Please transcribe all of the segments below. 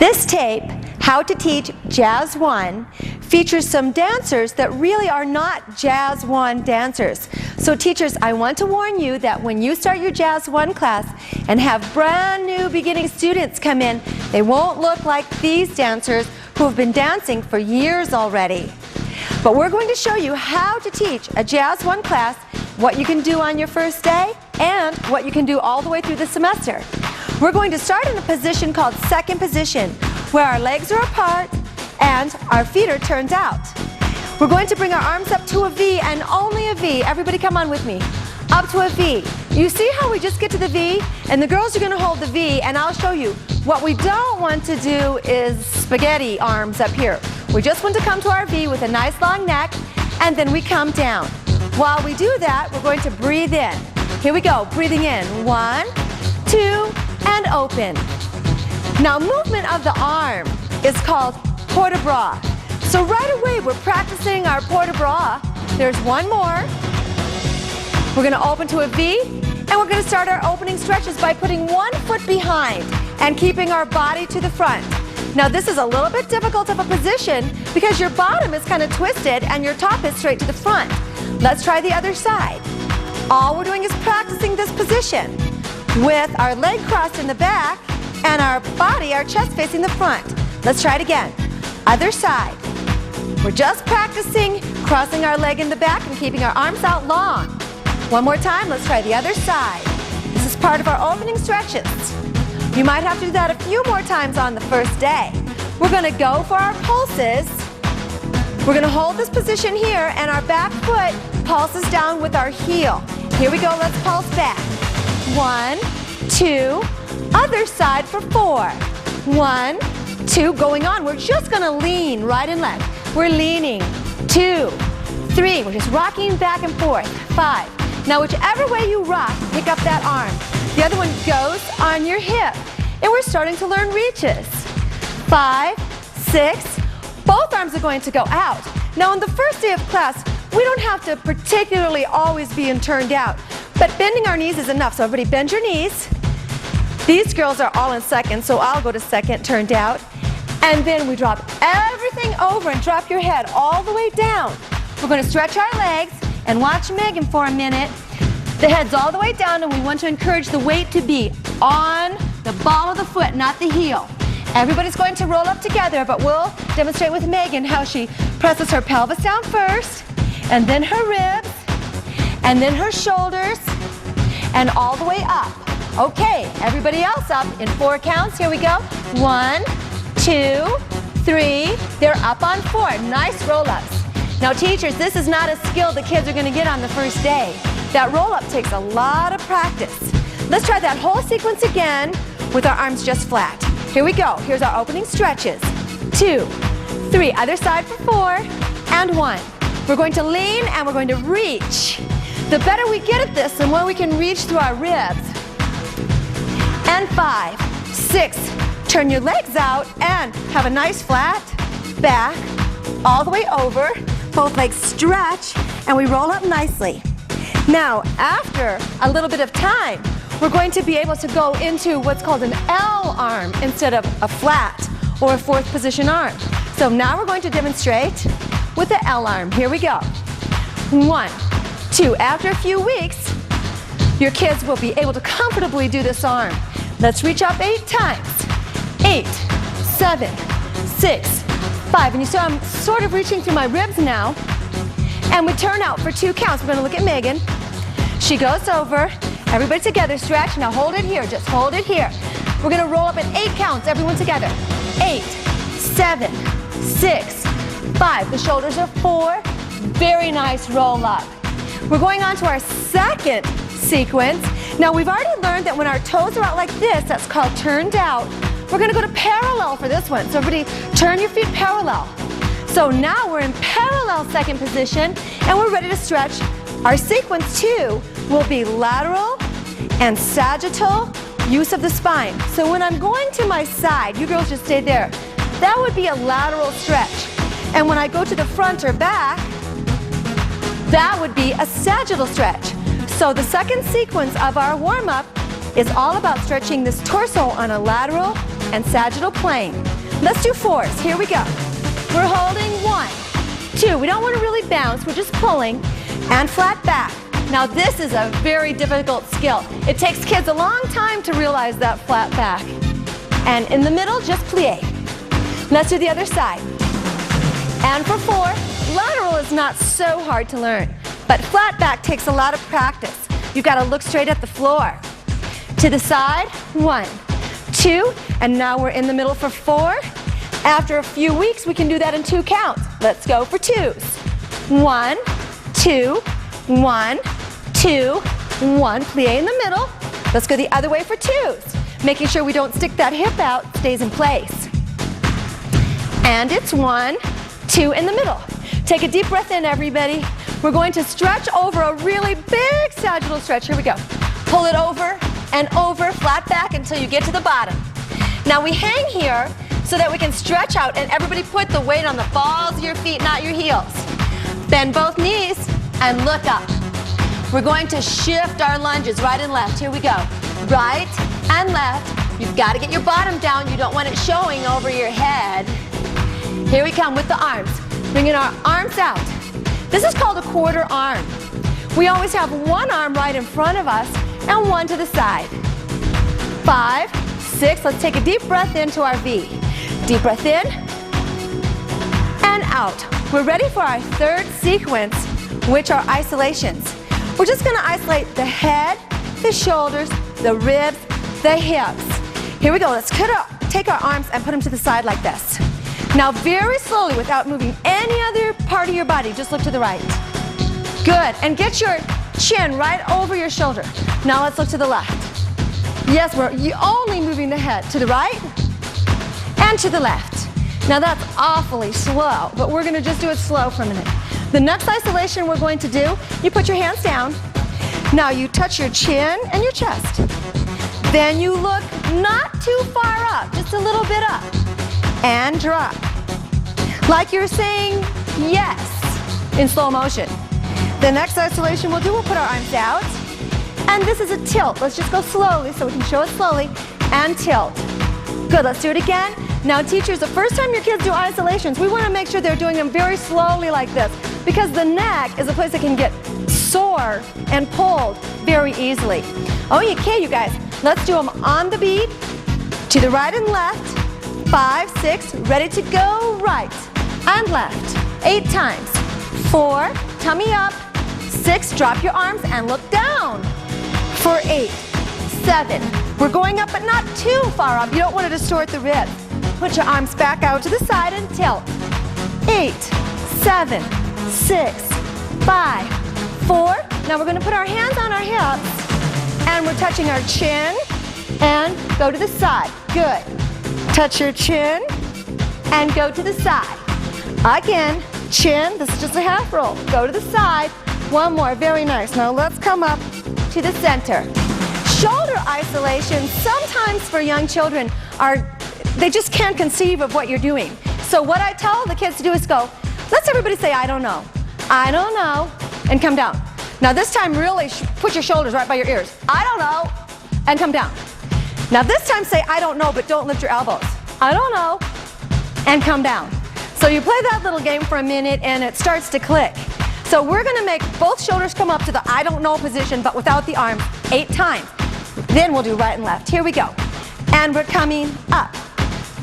This tape, How to Teach Jazz 1, features some dancers that really are not Jazz 1 dancers. So teachers, I want to warn you that when you start your Jazz 1 class and have brand new beginning students come in, they won't look like these dancers who have been dancing for years already. But we're going to show you how to teach a Jazz 1 class, what you can do on your first day, and what you can do all the way through the semester. We're going to start in a position called second position, where our legs are apart and our feet are turned out. We're going to bring our arms up to a V and only a V. Everybody come on with me. Up to a V. You see how we just get to the V? And the girls are going to hold the V, and I'll show you. What we don't want to do is spaghetti arms up here. We just want to come to our V with a nice long neck, and then we come down. While we do that, we're going to breathe in. Here we go, breathing in. 1, 2, and open. Now, movement of the arm is called port de bras. So right away, we're practicing our port de bras. There's one more. We're going to open to a V, and we're going to start our opening stretches by putting one foot behind and keeping our body to the front. Now, this is a little bit difficult of a position because your bottom is kind of twisted and your top is straight to the front. Let's try the other side. All we're doing is practicing this position with our leg crossed in the back and our body, our chest facing the front. Let's try it again. Other side. We're just practicing crossing our leg in the back and keeping our arms out long. One more time, let's try the other side. This is part of our opening stretches. You might have to do that a few more times on the first day. We're going to go for our pulses. We're going to hold this position here, and our back foot pulses down with our heel. Here we go, let's pulse back. 1, 2, other side for 4. 1, 2, going on. We're just going to lean right and left. We're leaning. 2, 3, we're just rocking back and forth. 5. Now, whichever way you rock, pick up that arm. The other one goes on your hip. And we're starting to learn reaches. 5, 6, both arms are going to go out. Now, on the first day of class, we don't have to particularly always be turned out, but bending our knees is enough. So everybody bend your knees. These girls are all in second, so I'll go to second, turned out. And then we drop everything over and drop your head all the way down. We're going to stretch our legs and watch Megan for a minute. The head's all the way down, and we want to encourage the weight to be on the ball of the foot, not the heel. Everybody's going to roll up together, but we'll demonstrate with Megan how she presses her pelvis down first, and then her ribs, and then her shoulders, and all the way up. Okay, everybody else up in 4 counts. Here we go. 1, 2, 3. They're up on 4. Nice roll-ups. Now, teachers, this is not a skill the kids are going to get on the first day. That roll-up takes a lot of practice. Let's try that whole sequence again with our arms just flat. Here we go. Here's our opening stretches. 2, 3. Other side for 4. And 1. We're going to lean and we're going to reach. The better we get at this, the more we can reach through our ribs. And 5, 6. Turn your legs out and have a nice flat back all the way over. Both legs stretch and we roll up nicely. Now, after a little bit of time, we're going to be able to go into what's called an L arm instead of a flat or a 4th position arm. So now we're going to demonstrate with the L arm. Here we go. 1, 2. After a few weeks, your kids will be able to comfortably do this arm. Let's reach up 8 times. 8, 7, 6, 5. And you see I'm sort of reaching through my ribs now. And we turn out for 2 counts. We're going to look at Megan. She goes over. Everybody together, stretch. Now hold it here. Just hold it here. We're going to roll up at 8 counts. Everyone together. 8, 7, 6, 5. The shoulders are 4. Very nice roll up. We're going on to our second sequence. Now, we've already learned that when our toes are out like this, that's called turned out. We're going to go to parallel for this one. So everybody turn your feet parallel. So now we're in parallel second position, and we're ready to stretch. Our sequence 2 will be lateral and sagittal use of the spine. So when I'm going to my side, you girls just stay there. That would be a lateral stretch. And when I go to the front or back, that would be a sagittal stretch. So the second sequence of our warm-up is all about stretching this torso on a lateral and sagittal plane. Let's do 4s. Here we go. We're holding 1, 2. We don't want to really bounce. We're just pulling and flat back. Now this is a very difficult skill. It takes kids a long time to realize that flat back. And in the middle, just plie. Let's do the other side. And for 4, lateral is not so hard to learn, but flat back takes a lot of practice. You've got to look straight at the floor. To the side, 1, 2, and now we're in the middle for 4. After a few weeks, we can do that in 2 counts. Let's go for 2s. 1, 2, 1, 2, 1. Plie in the middle. Let's go the other way for 2s. Making sure we don't stick that hip out, stays in place. And it's 1, 2 in the middle. Take a deep breath in, everybody. We're going to stretch over a really big sagittal stretch. Here we go. Pull it over and over, flat back until you get to the bottom. Now we hang here so that we can stretch out, and everybody put the weight on the balls of your feet, not your heels. Bend both knees and look up. We're going to shift our lunges right and left. Here we go. Right and left. You've got to get your bottom down. You don't want it showing over your head. Here we come with the arms. Bringing our arms out. This is called a quarter arm. We always have one arm right in front of us and one to the side. 5, 6. Let's take a deep breath into our V. Deep breath in and out. We're ready for our 3rd sequence, which are isolations. We're just going to isolate the head, the shoulders, the ribs, the hips. Here we go. Let's take our arms and put them to the side like this. Now very slowly, without moving any other part of your body, just look to the right. Good. And get your chin right over your shoulder. Now let's look to the left. Yes, we're only moving the head to the right and to the left. Now that's awfully slow, but we're going to just do it slow for a minute. The next isolation we're going to do, you put your hands down. Now you touch your chin and your chest. Then you look not too far up, just a little bit up. And drop. Like you're saying yes in slow motion. The next isolation we'll do, we'll put our arms out. And this is a tilt. Let's just go slowly so we can show it slowly. And tilt. Good, let's do it again. Now teachers, the first time your kids do isolations, we want to make sure they're doing them very slowly like this, because the neck is a place that can get sore and pulled very easily. Okay, you guys, let's do them on the beat, to the right and left. 5, 6, ready to go, right and left. 8 times. 4, tummy up. 6, drop your arms and look down. For 8, 7, we're going up but not too far up. You don't want to distort the ribs. Put your arms back out to the side and tilt. 8, 7, 6, 5, 4. Now we're going to put our hands on our hips and we're touching our chin and go to the side. Good. Touch your chin and go to the side. Again, chin, this is just a half roll. Go to the side. One more, very nice. Now let's come up to the center. Shoulder isolation, sometimes for young children, they just can't conceive of what you're doing. So what I tell the kids to do is go, let's everybody say, I don't know. I don't know, and come down. Now this time really put your shoulders right by your ears. I don't know, and come down. Now this time say, I don't know, but don't lift your elbows. I don't know, and come down. So you play that little game for a minute and it starts to click. So we're going to make both shoulders come up to the I don't know position, but without the arms 8 times. Then we'll do right and left. Here we go. And we're coming up.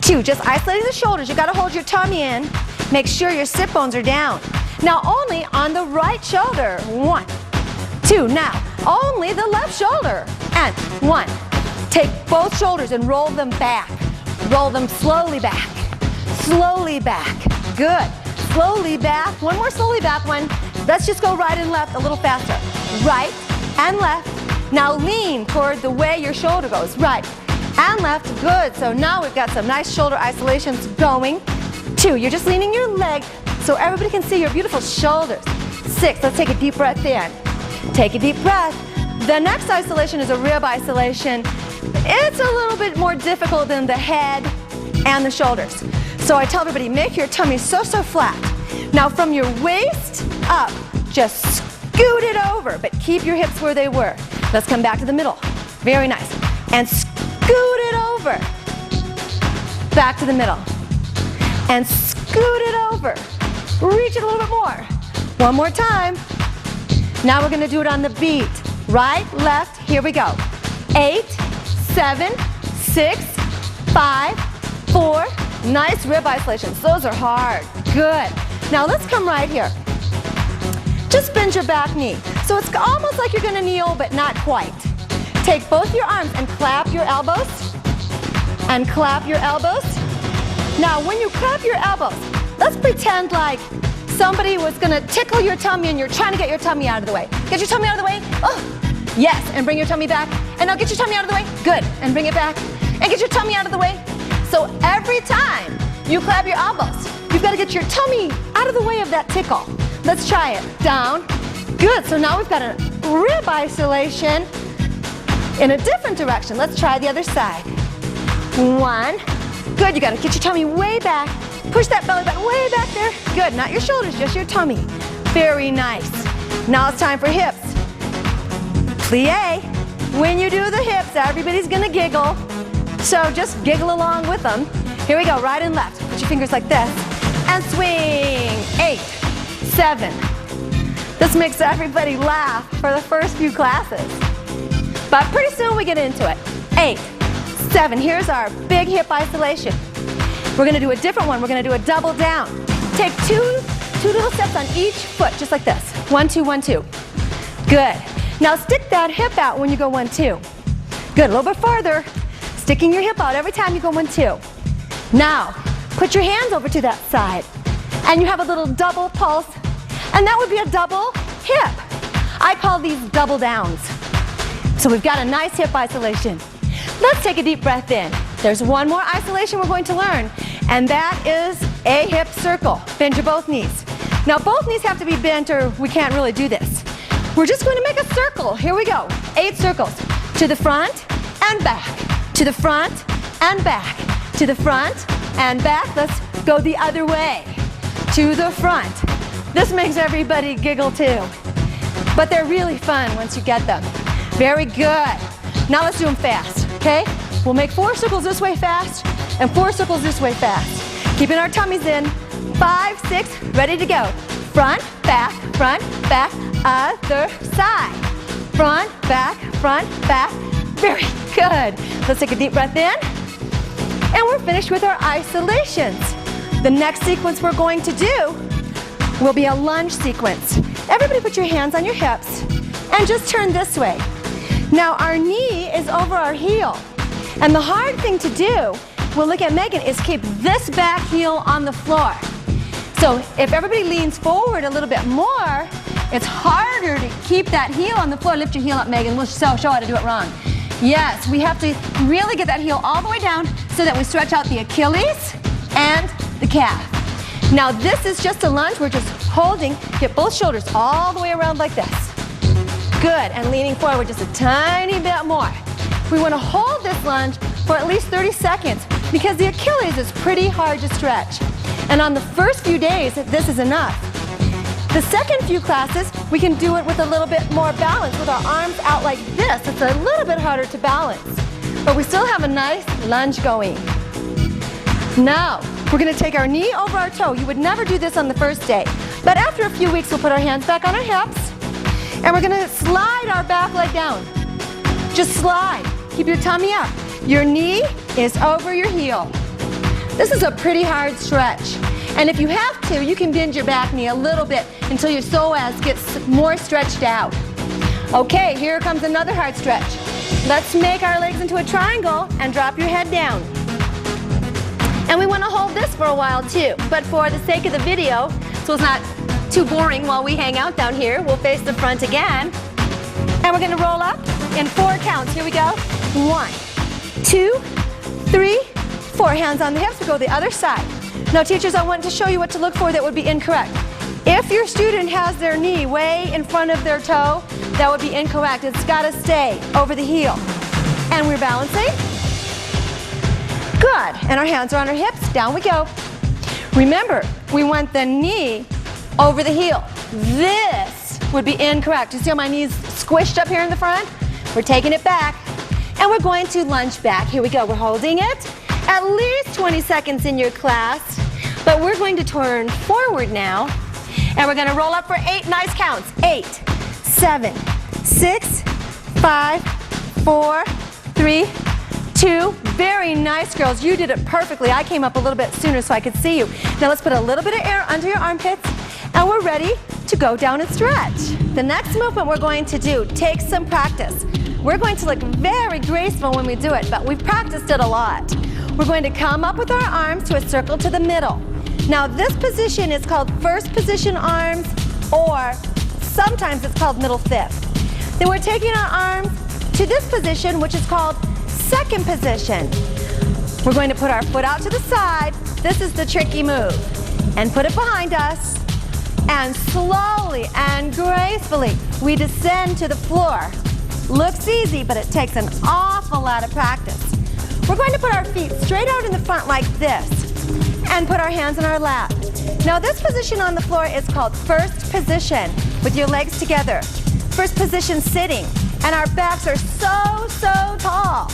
2, just isolating the shoulders. You got to hold your tummy in. Make sure your sit bones are down. Now only on the right shoulder. 1, 2. Now only the left shoulder. And 1. Take both shoulders and roll them back. Roll them slowly back. Slowly back. Good. Slowly back. One more slowly back one. Let's just go right and left a little faster. Right and left. Now lean toward the way your shoulder goes. Right and left. Good. So now we've got some nice shoulder isolations going. 2, you're just leaning your leg so everybody can see your beautiful shoulders. 6, let's take a deep breath in. Take a deep breath. The next isolation is a rib isolation. It's a little bit more difficult than the head and the shoulders. So I tell everybody, make your tummy so flat. Now from your waist up, just scoot it over, but keep your hips where they were. Let's come back to the middle. Very nice. and scoot it over. Back to the middle. And scoot it over. Reach it a little bit more. One more time. Now we're going to do it on the beat. Right, left, here we go. 8, 7, 6, 5, 4. Nice rib isolations. Those are hard. Good. Now let's come right here. Just bend your back knee. So it's almost like you're going to kneel, but not quite. Take both your arms and clap your elbows. And clap your elbows. Now when you clap your elbows, let's pretend like somebody was going to tickle your tummy and you're trying to get your tummy out of the way. Get your tummy out of the way. Oh, yes. And bring your tummy back. And now get your tummy out of the way. Good. And bring it back. And get your tummy out of the way. So every time you clap your elbows, you've got to get your tummy out of the way of that tickle. Let's try it. Down. Good. So now we've got a rib isolation in a different direction. Let's try the other side. 1. Good. You got to get your tummy way back. Push that belly button way back there. Good. Not your shoulders, just your tummy. Very nice. Now it's time for hips. Plie. When you do the hips, everybody's going to giggle. So just giggle along with them. Here we go. Right and left. Put your fingers like this. And swing. 8, 7. This makes everybody laugh for the first few classes. But pretty soon we get into it. 8, 7. Here's our big hip isolation. We're going to do a different one. We're going to do a double down. Take two little steps on each foot, just like this. 1, 2, 1, 2. Good. Now stick that hip out when you go 1, 2. Good. A little bit farther. Sticking your hip out every time you go 1, 2. Now, put your hands over to that side. And you have a little double pulse. And that would be a double hip. I call these double downs. So we've got a nice hip isolation. Let's take a deep breath in. There's one more isolation we're going to learn, and that is a hip circle. Bend your both knees. Now both knees have to be bent or we can't really do this. We're just going to make a circle. Here we go. 8 circles. To the front and back. To the front and back. To the front and back. Let's go the other way. To the front. This makes everybody giggle too. But they're really fun once you get them. Very good. Now let's do them fast, okay? We'll make 4 circles this way fast and 4 circles this way fast. Keeping our tummies in. 5, 6, ready to go. Front, back, other side. Front, back. Very good. Let's take a deep breath in. And we're finished with our isolations. The next sequence we're going to do will be a lunge sequence. Everybody put your hands on your hips and just turn this way. Now our knee is over our heel. And the hard thing to do, we'll look at Megan, is keep this back heel on the floor. So if everybody leans forward a little bit more, it's harder to keep that heel on the floor. Lift your heel up, Megan. We'll show how to do it wrong. Yes, we have to really get that heel all the way down so that we stretch out the Achilles and the calf. Now this is just a lunge. We're just holding, get both shoulders all the way around like this. Good, and leaning forward just a tiny bit more. We want to hold this lunge for at least 30 seconds because the Achilles is pretty hard to stretch. And on the first few days, this is enough. The second few classes, we can do it with a little bit more balance with our arms out like this. It's a little bit harder to balance, but we still have a nice lunge going. Now, we're going to take our knee over our toe. You would never do this on the first day, but after a few weeks, we'll put our hands back on our hips, and we're going to slide our back leg down. Just slide. Keep your tummy up. Your knee is over your heel. This is a pretty hard stretch. And if you have to, you can bend your back knee a little bit until your psoas gets more stretched out. Okay, here comes another hard stretch. Let's make our legs into a triangle and drop your head down. And we want to hold this for a while too. But for the sake of the video, so it's not too boring while we hang out down here, we'll face the front again. And we're going to roll up in 4 counts. Here we go. 1, 2, 3, 4. Hands on the hips. We go the other side. Now teachers, I want to show you what to look for that would be incorrect. If your student has their knee way in front of their toe, that would be incorrect. It's got to stay over the heel. And we're balancing. Good. And our hands are on our hips. Down we go. Remember, we want the knee over the heel. This would be incorrect. You see how my knee's squished up here in the front? We're taking it back. And we're going to lunge back. Here we go. We're holding it. At least 20 seconds in your class. But we're going to turn forward now. And we're going to roll up for 8 nice counts. 8, 7, 6, 5, 4, 3, 2. Very nice, girls. You did it perfectly. I came up a little bit sooner so I could see you. Now let's put a little bit of air under your armpits. And we're ready to go down and stretch. The next movement we're going to do takes some practice. We're going to look very graceful when we do it, but we've practiced it a lot. We're going to come up with our arms to a circle to the middle. Now this position is called first position arms, or sometimes it's called middle fifth. Then we're taking our arms to this position, which is called second position. We're going to put our foot out to the side. This is the tricky move. And put it behind us. And slowly and gracefully, we descend to the floor. Looks easy, but it takes an awful lot of practice. We're going to put our feet straight out in the front like this and put our hands in our lap. Now this position on the floor is called first position, with your legs together. First position sitting, and our backs are so tall.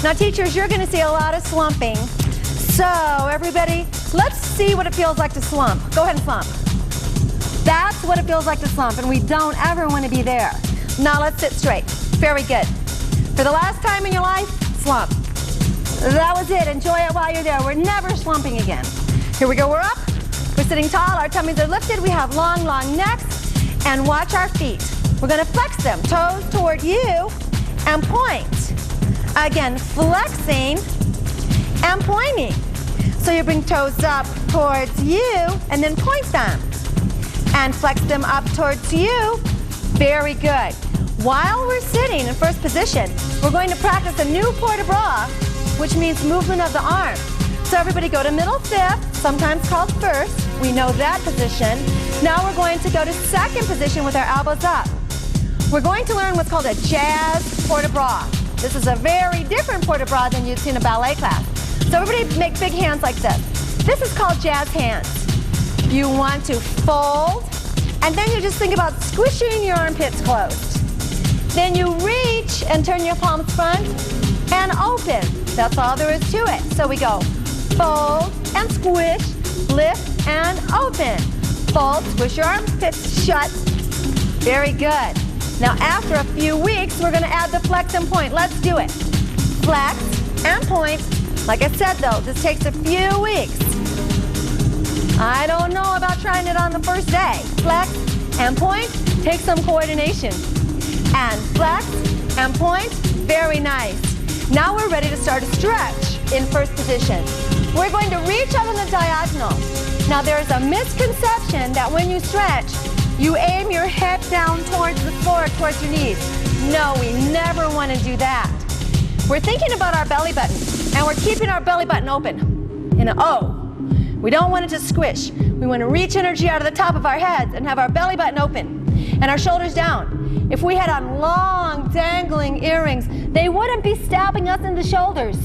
Now teachers, you're going to see a lot of slumping. So everybody, let's see what it feels like to slump. Go ahead and slump. That's what it feels like to slump, and we don't ever want to be there. Now let's sit straight. Very good. For the last time in your life, slump. That was it. Enjoy it while you're there. We're never slumping again. Here we go. We're up. We're sitting tall. Our tummies are lifted. We have long necks. And watch our feet. We're going to flex them. Toes toward you and point. Again, flexing and pointing. So you bring toes up towards you and then point them. And flex them up towards you. Very good. While we're sitting in first position, we're going to practice a new port de bras, which means movement of the arm. So everybody go to middle fifth, sometimes called first. We know that position. Now we're going to go to second position with our elbows up. We're going to learn what's called a jazz port de bras. This is a very different port de bras than you'd see in a ballet class. So everybody make big hands like this. This is called jazz hands. You want to fold, and then you just think about squishing your armpits closed. Then you reach and turn your palms front and open. That's all there is to it. So we go fold and squish, lift and open. Fold, squish your armpits shut. Very good. Now after a few weeks, we're going to add the flex and point. Let's do it. Flex and point. Like I said though, this takes a few weeks. I don't know about trying it on the first day. Flex and point, take some coordination. And flex and point, very nice. Now we're ready to start a stretch in first position. We're going to reach out on the diagonal. Now there's a misconception that when you stretch, you aim your head down towards the floor, towards your knees. No, we never want to do that. We're thinking about our belly button, and we're keeping our belly button open in an O. We don't want it to squish. We want to reach energy out of the top of our heads and have our belly button open and our shoulders down. If we had on long, dangling earrings, they wouldn't be stabbing us in the shoulders.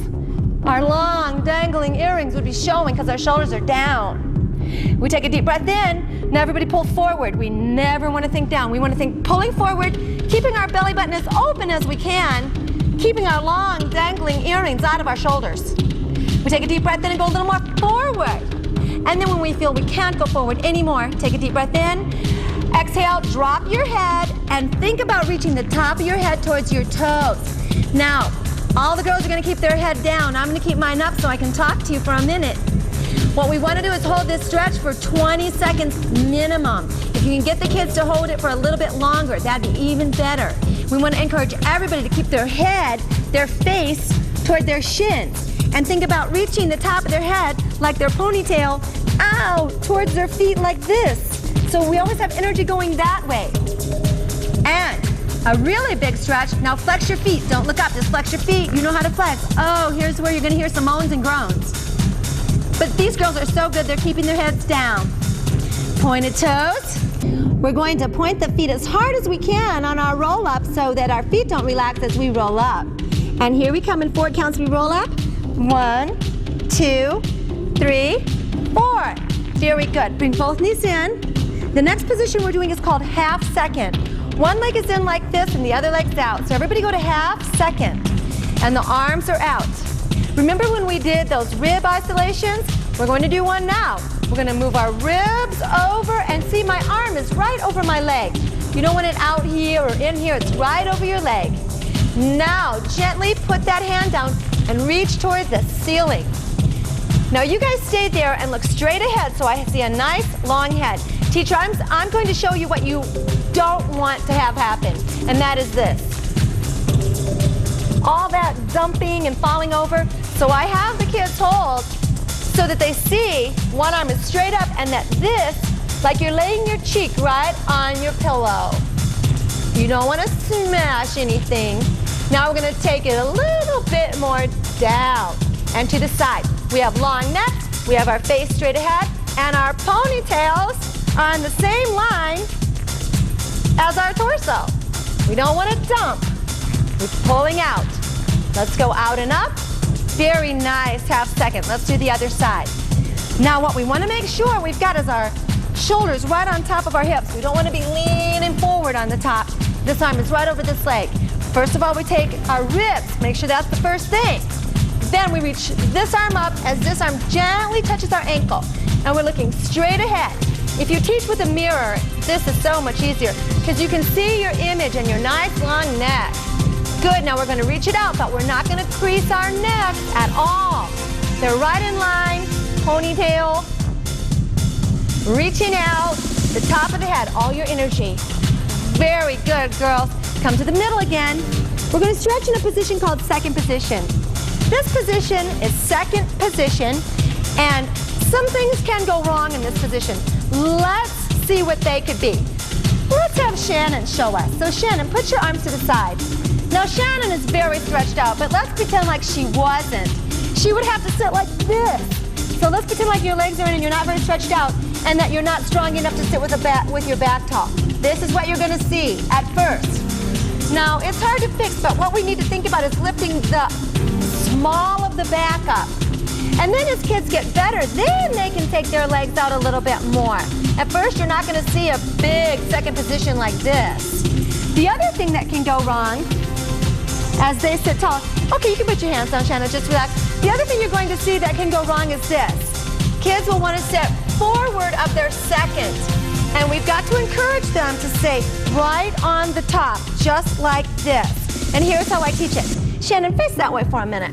Our long, dangling earrings would be showing because our shoulders are down. We take a deep breath in. Now everybody pull forward. We never want to think down. We want to think pulling forward, keeping our belly button as open as we can, keeping our long, dangling earrings out of our shoulders. We take a deep breath in and go a little more forward. And then when we feel we can't go forward anymore, take a deep breath in. Exhale, drop your head, and think about reaching the top of your head towards your toes. Now, all the girls are going to keep their head down. I'm going to keep mine up so I can talk to you for a minute. What we want to do is hold this stretch for 20 seconds minimum. If you can get the kids to hold it for a little bit longer, that'd be even better. We want to encourage everybody to keep their head, their face, toward their shins. And think about reaching the top of their head like their ponytail out towards their feet like this. So we always have energy going that way. And a really big stretch. Now flex your feet. Don't look up. Just flex your feet. You know how to flex. Oh, here's where you're going to hear some moans and groans. But these girls are so good. They're keeping their heads down. Pointed toes. We're going to point the feet as hard as we can on our roll up so that our feet don't relax as we roll up. And here we come in 4 counts. We roll up. 1, 2, 3, 4. Very good. Bring both knees in. The next position we're doing is called half second. One leg is in like this and the other leg's out. So everybody go to half second. and the arms are out. Remember when we did those rib oscillations? We're going to do one now. We're going to move our ribs over, and see, my arm is right over my leg. You don't want it out here or in here, it's right over your leg. Now, gently put that hand down and reach toward the ceiling. Now you guys stay there and look straight ahead so I see a nice long head. Teacher, I'm going to show you what you don't want to have happen, and that is this. All that dumping and falling over. So I have the kids hold so that they see one arm is straight up and that this, like you're laying your cheek right on your pillow. You don't want to smash anything. Now we're going to take it a little bit more down and to the side. We have long necks, we have our face straight ahead, and our ponytails are on the same line as our torso. We don't want to dump. We're pulling out. Let's go out and up. Very nice, half second. Let's do the other side. Now what we want to make sure we've got is our shoulders right on top of our hips. We don't want to be leaning forward on the top. This arm is right over this leg. First of all, we take our ribs. Make sure that's the first thing. Then we reach this arm up as this arm gently touches our ankle. And we're looking straight ahead. If you teach with a mirror, this is so much easier because you can see your image and your nice long neck. Good, now we're going to reach it out, but we're not going to crease our necks at all. They're right in line, ponytail, reaching out, the top of the head, all your energy. Very good, girls. Come to the middle again. We're going to stretch in a position called second position. This position is second position, and some things can go wrong in this position. Let's see what they could be. Let's have Shannon show us. So Shannon, put your arms to the side. Now Shannon is very stretched out, but let's pretend like she wasn't. She would have to sit like this. So let's pretend like your legs are in and you're not very stretched out, and that you're not strong enough to sit with your back tall. This is what you're going to see at first. Now it's hard to fix, but what we need to think about is lifting the small of the back up. And then as kids get better, then they can take their legs out a little bit more. At first, you're not going to see a big second position like this. The other thing that can go wrong as they sit tall, okay, you can put your hands down, Shannon, just relax. The other thing you're going to see that can go wrong is this. Kids will want to sit forward of their second. And we've got to encourage them to stay right on the top, just like this. And here's how I teach it. Shannon, face that way for a minute.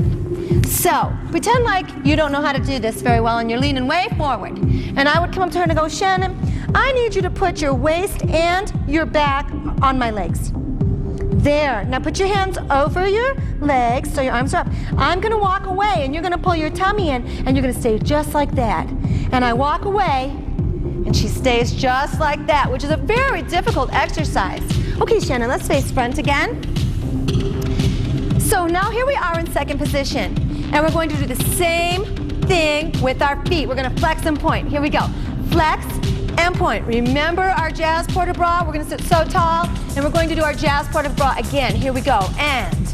So, pretend like you don't know how to do this very well and you're leaning way forward. And I would come up to her and go, Shannon, I need you to put your waist and your back on my legs. There. Now put your hands over your legs so your arms are up. I'm going to walk away and you're going to pull your tummy in and you're going to stay just like that. And I walk away and she stays just like that, which is a very difficult exercise. Okay, Shannon, let's face front again. So now here we are in second position, and we're going to do the same thing with our feet. We're going to flex and point. Here we go. Flex and point. Remember our jazz port de bras? We're going to sit so tall, and we're going to do our jazz port de bras again. Here we go. And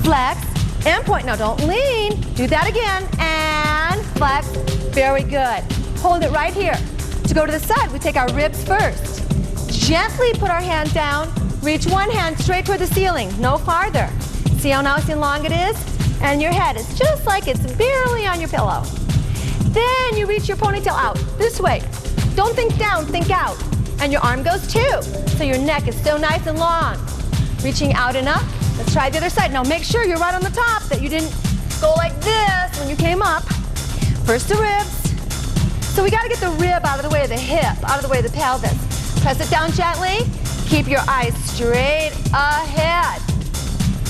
flex and point. Now don't lean. Do that again. And flex. Very good. Hold it right here. To go to the side, we take our ribs first. Gently put our hand down. Reach one hand straight toward the ceiling. No farther. See how nice and long it is? And your head is just like it's barely on your pillow. Then you reach your ponytail out this way. Don't think down, think out. And your arm goes too. So your neck is so nice and long. Reaching out and up. Let's try the other side. Now make sure you're right on the top, that you didn't go like this when you came up. First the ribs. So we got to get the rib out of the way of the hip, out of the way of the pelvis. Press it down gently. Keep your eyes straight ahead.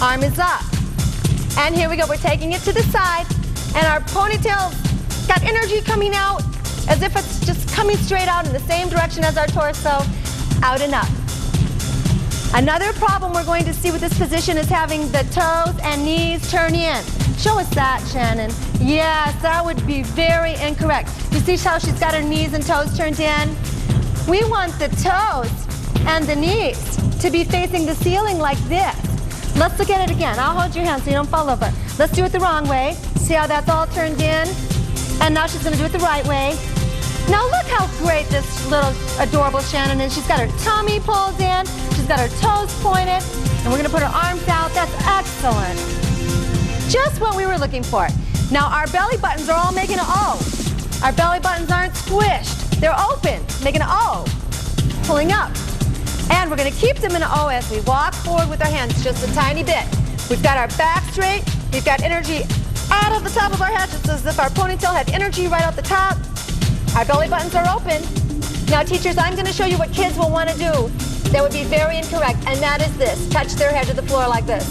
Arm is up. And here we go. We're taking it to the side. And our ponytail got energy coming out as if it's just coming straight out in the same direction as our torso. Out and up. Another problem we're going to see with this position is having the toes and knees turn in. Show us that, Shannon. Yes, that would be very incorrect. You see how she's got her knees and toes turned in? We want the toes and the knees to be facing the ceiling like this. Let's look at it again. I'll hold your hand so you don't fall over. Let's do it the wrong way. See how that's all turned in? And now she's going to do it the right way. Now look how great this little adorable Shannon is. She's got her tummy pulled in. She's got her toes pointed. And we're going to put her arms out. That's excellent. Just what we were looking for. Now our belly buttons are all making an O. Our belly buttons aren't squished. They're open, making an O. Pulling up. And we're going to keep them in an O as we walk forward with our hands just a tiny bit. We've got our back straight. We've got energy out of the top of our head, just as if our ponytail had energy right out the top. Our belly buttons are open. Now teachers, I'm going to show you what kids will want to do that would be very incorrect, and that is this. Touch their head to the floor like this.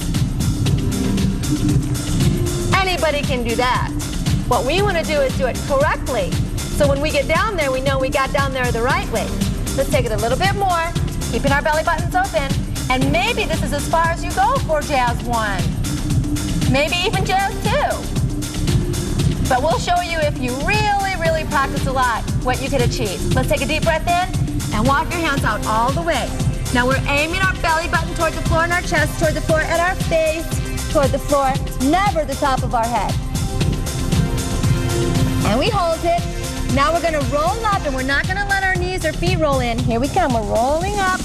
Anybody can do that. What we want to do is do it correctly. So when we get down there, we know we got down there the right way. Let's take it a little bit more, keeping our belly buttons open. And maybe this is as far as you go for Jazz 1. Maybe even Jazz 2. But we'll show you if you really, really practice a lot, what you can achieve. Let's take a deep breath in and walk your hands out all the way. Now we're aiming our belly button toward the floor and our chest toward the floor and our face toward the floor, never the top of our head. And we hold it. Now we're going to roll up, and we're not going to let our knees or feet roll in. Here we come. We're rolling up.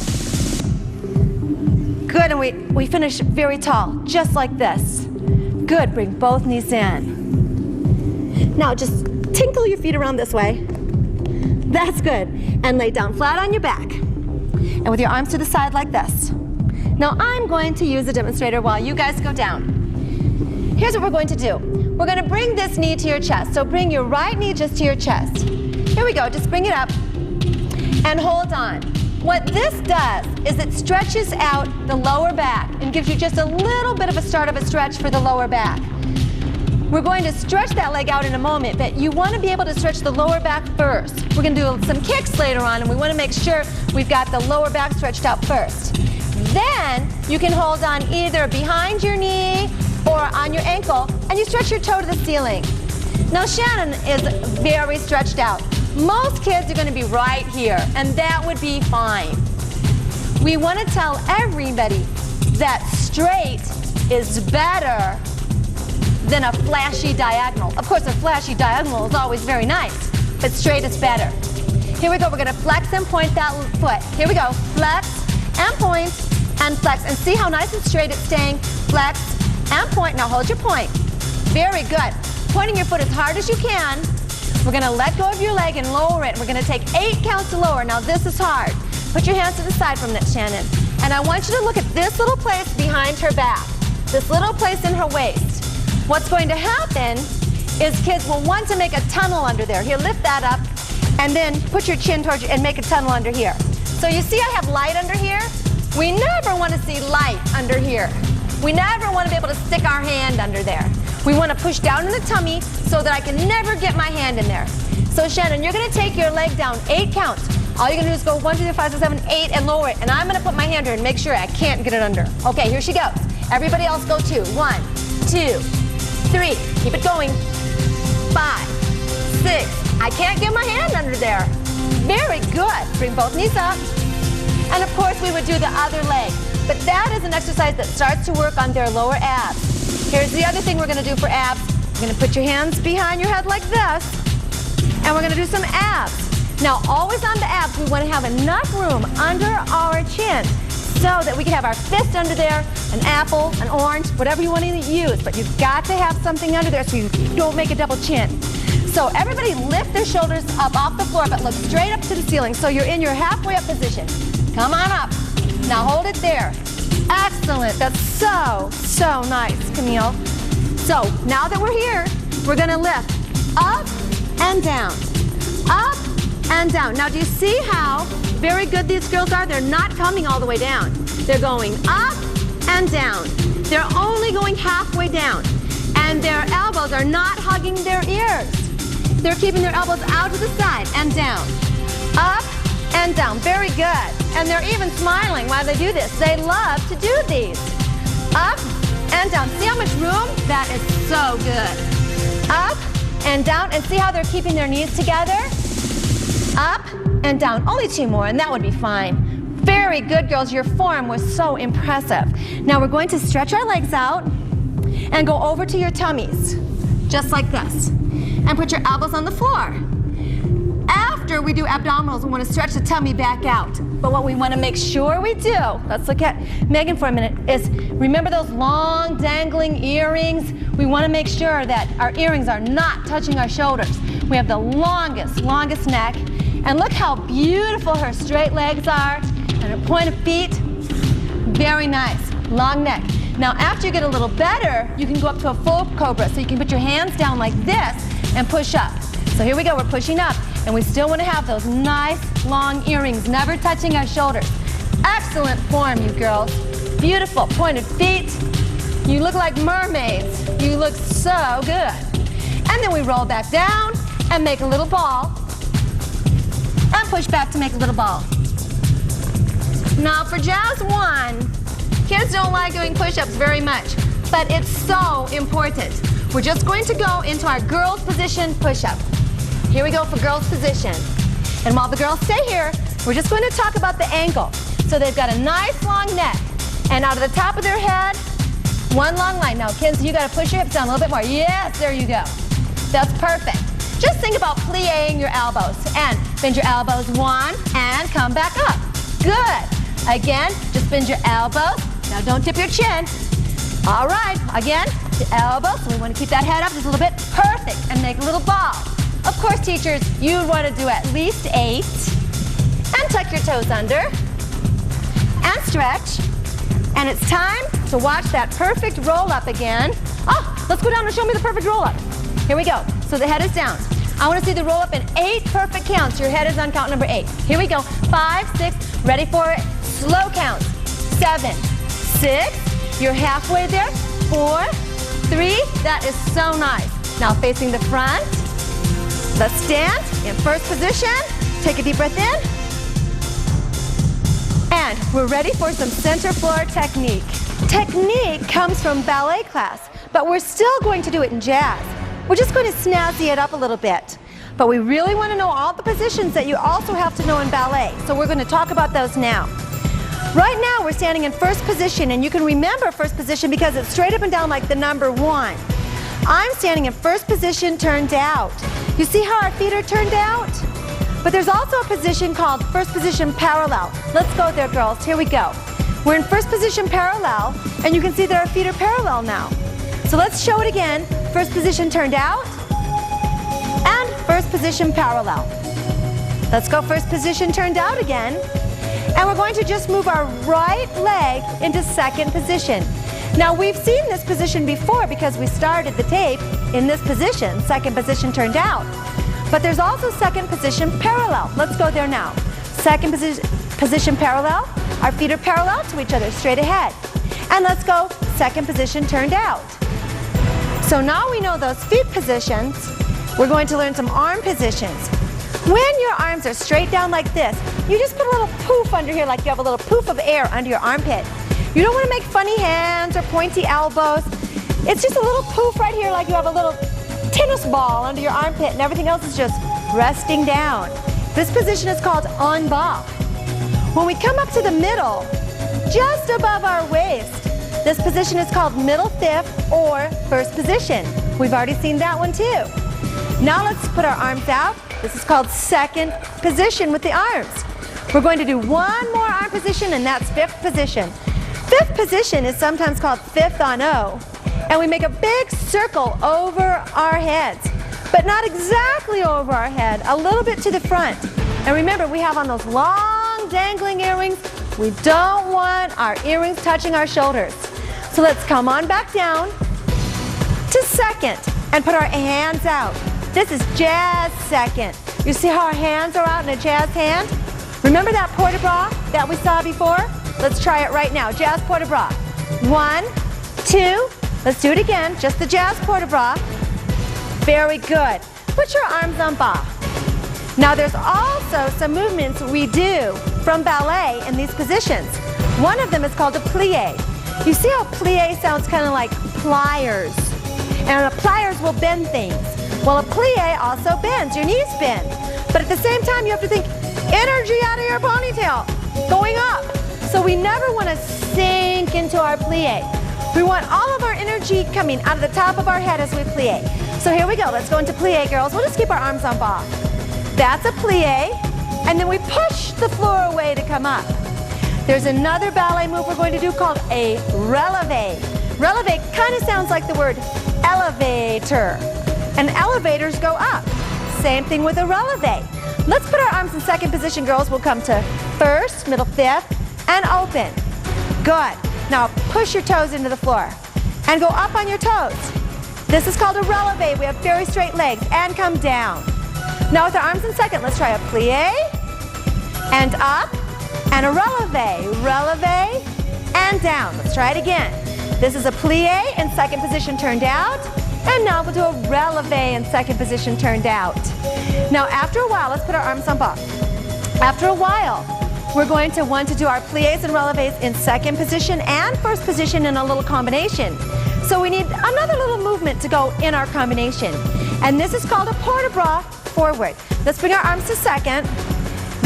Good, and we finish very tall, just like this. Good, bring both knees in. Now just tinkle your feet around this way. That's good. And lay down flat on your back. And with your arms to the side like this. Now I'm going to use a demonstrator while you guys go down. Here's what we're going to do. We're going to bring this knee to your chest. So bring your right knee just to your chest. Here we go. Just bring it up and hold on. What this does is it stretches out the lower back and gives you just a little bit of a start of a stretch for the lower back. We're going to stretch that leg out in a moment, but you want to be able to stretch the lower back first. We're going to do some kicks later on, and we want to make sure we've got the lower back stretched out first. Then you can hold on either behind your knee or on your ankle, and you stretch your toe to the ceiling. Now Shannon is very stretched out. Most kids are going to be right here, and that would be fine. We want to tell everybody that straight is better than a flashy diagonal. Of course, a flashy diagonal is always very nice, but straight is better. Here we go. We're going to flex and point that foot. Here we go. Flex and point and flex. And see how nice and straight it's staying. Flex and point. Now hold your point. Very good. Pointing your foot as hard as you can. We're going to let go of your leg and lower it. We're going to take 8 counts to lower. Now this is hard. Put your hands to the side from that, Shannon. And I want you to look at this little place behind her back. This little place in her waist. What's going to happen is kids will want to make a tunnel under there. Here, lift that up. And then put your chin towards you and make a tunnel under here. So you see I have light under here? We never want to see light under here. We never want to be able to stick our hand under there. We want to push down in the tummy so that I can never get my hand in there. So Shannon, you're going to take your leg down 8 counts. All you're going to do is go 1, 2, 3, 5, 6, 7, 8 and lower it. And I'm going to put my hand here and make sure I can't get it under. Okay, here she goes. Everybody else go 2. 1, 2, 3. Keep it going. 5, 6. I can't get my hand under there. Very good. Bring both knees up. And of course we would do the other leg. But that is an exercise that starts to work on their lower abs. Here's the other thing we're going to do for abs. You're going to put your hands behind your head like this. And we're going to do some abs. Now always on the abs, we want to have enough room under our chin so that we can have our fist under there, an apple, an orange, whatever you want to use. But you've got to have something under there so you don't make a double chin. So everybody lift their shoulders up off the floor, but look straight up to the ceiling. So you're in your halfway up position. Come on up. Now hold it there. Excellent. That's so, so nice, Camille. So now that we're here, we're going to lift up and down. Up and down. Now do you see how very good these girls are? They're not coming all the way down. They're going up and down. They're only going halfway down. And their elbows are not hugging their ears. They're keeping their elbows out to the side and down. Up and down. Very good. And they're even smiling while they do this. They love to do these. Up and down. See how much room? That is so good. Up and down. And see how they're keeping their knees together? Up and down. Only 2 more and that would be fine. Very good, girls. Your form was so impressive. Now we're going to stretch our legs out and go over to your tummies. Just like this. And put your elbows on the floor. After we do abdominals, we want to stretch the tummy back out. But what we want to make sure we do, let's look at Megan for a minute, is remember those long dangling earrings? We want to make sure that our earrings are not touching our shoulders. We have the longest neck. And look how beautiful her straight legs are and her pointed feet. Very nice, long neck. Now after you get a little better, you can go up to a full cobra. So you can put your hands down like this and push up. So here we go, we're pushing up. And we still want to have those nice long earrings, never touching our shoulders. Excellent form, you girls. Beautiful pointed feet. You look like mermaids. You look so good. And then we roll back down and make a little ball. And push back to make a little ball. Now for Jazz 1, kids don't like doing push-ups very much, but it's so important. We're just going to go into our girls position push-up. Here we go for girls position. And while the girls stay here, we're just going to talk about the angle. So they've got a nice long neck, and out of the top of their head, one long line. Now kids, you got to push your hips down a little bit more. Yes, there you go. That's perfect. Just think about plieing your elbows and bend your elbows one and come back up. Good. Again, just bend your elbows. Now don't dip your chin. All right, again, the elbows. So we want to keep that head up just a little bit. Perfect. And make a little ball. Of course, teachers, you'd want to do at least 8. And tuck your toes under. And stretch. And it's time to watch that perfect roll up again. Oh, let's go down and show me the perfect roll up. Here we go. So the head is down. I want to see the roll up in 8 perfect counts. Your head is on count number 8. Here we go. 5, 6, ready for it. Slow counts. 7, 6. You're halfway there. 4, 3. That is so nice. Now facing the front. Let's stand in first position. Take a deep breath in. And we're ready for some center floor technique. Technique comes from ballet class, but we're still going to do it in jazz. We're just going to snazzy it up a little bit. But we really want to know all the positions that you also have to know in ballet. So we're going to talk about those now. Right now we're standing in first position, and you can remember first position because it's straight up and down like the number 1. I'm standing in first position turned out. You see how our feet are turned out? But there's also a position called first position parallel. Let's go there, girls. Here we go. We're in first position parallel, and you can see that our feet are parallel now. So let's show it again. First position turned out, and first position parallel. Let's go first position turned out again. And we're going to just move our right leg into second position. Now we've seen this position before because we started the tape in this position, second position turned out. But there's also second position parallel. Let's go there now. Second position parallel. Our feet are parallel to each other, straight ahead. And let's go second position turned out. So now we know those feet positions, we're going to learn some arm positions. When your arms are straight down like this, you just put a little poof under here, like you have a little poof of air under your armpit. You don't want to make funny hands or pointy elbows. It's just a little poof right here, like you have a little tennis ball under your armpit, and everything else is just resting down. This position is called en bas. When we come up to the middle, just above our waist, this position is called middle fifth or first position. We've already seen that one too. Now let's put our arms out. This is called second position with the arms. We're going to do one more arm position, and that's fifth position. Fifth position is sometimes called fifth on O, and we make a big circle over our heads, but not exactly over our head, a little bit to the front. And remember, we have on those long dangling earrings. We don't want our earrings touching our shoulders. So let's come on back down to second and put our hands out. This is jazz second. You see how our hands are out in a jazz hand? Remember that port de bras that we saw before? Let's try it right now. Jazz port de bras. 1, 2. Let's do it again. Just the jazz port de bras. Very good. Put your arms en bas. Now there's also some movements we do from ballet in these positions. One of them is called a plie. You see how plie sounds kind of like pliers? And pliers will bend things. Well, a plie also bends. Your knees bend. But at the same time, you have to think energy out of your ponytail, going up. So we never want to sink into our plie. We want all of our energy coming out of the top of our head as we plie. So here we go. Let's go into plie, girls. We'll just keep our arms en bas. That's a plie, and then we push the floor away to come up. There's another ballet move we're going to do called a releve. Releve kind of sounds like the word elevator, and elevators go up. Same thing with a releve. Let's put our arms in second position, girls. We'll come to first, middle, fifth, and open. Good. Now push your toes into the floor and go up on your toes. This is called a releve. We have very straight legs, and come down. Now with our arms in second, let's try a plie, and up, and a releve, releve, and down. Let's try it again. This is a plie in second position turned out, and now we'll do a releve in second position turned out. Now after a while, let's put our arms up. After a while, we're going to want to do our plies and releves in second position and first position in a little combination. So we need another little movement to go in our combination. And this is called a port de bras forward. Let's bring our arms to second.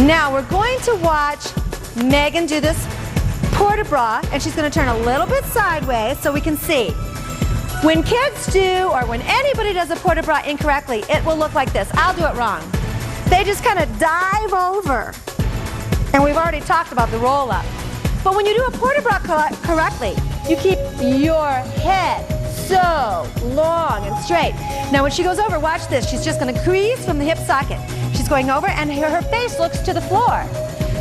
Now we're going to watch Megan do this port de bras, and she's going to turn a little bit sideways so we can see. When kids do, or when anybody does a port de bras incorrectly, it will look like this. I'll do it wrong. They just kind of dive over. And we've already talked about the roll-up. But when you do a port de bras correctly, you keep your head so long and straight. Now when she goes over, watch this. She's just going to crease from the hip socket. She's going over, and her face looks to the floor.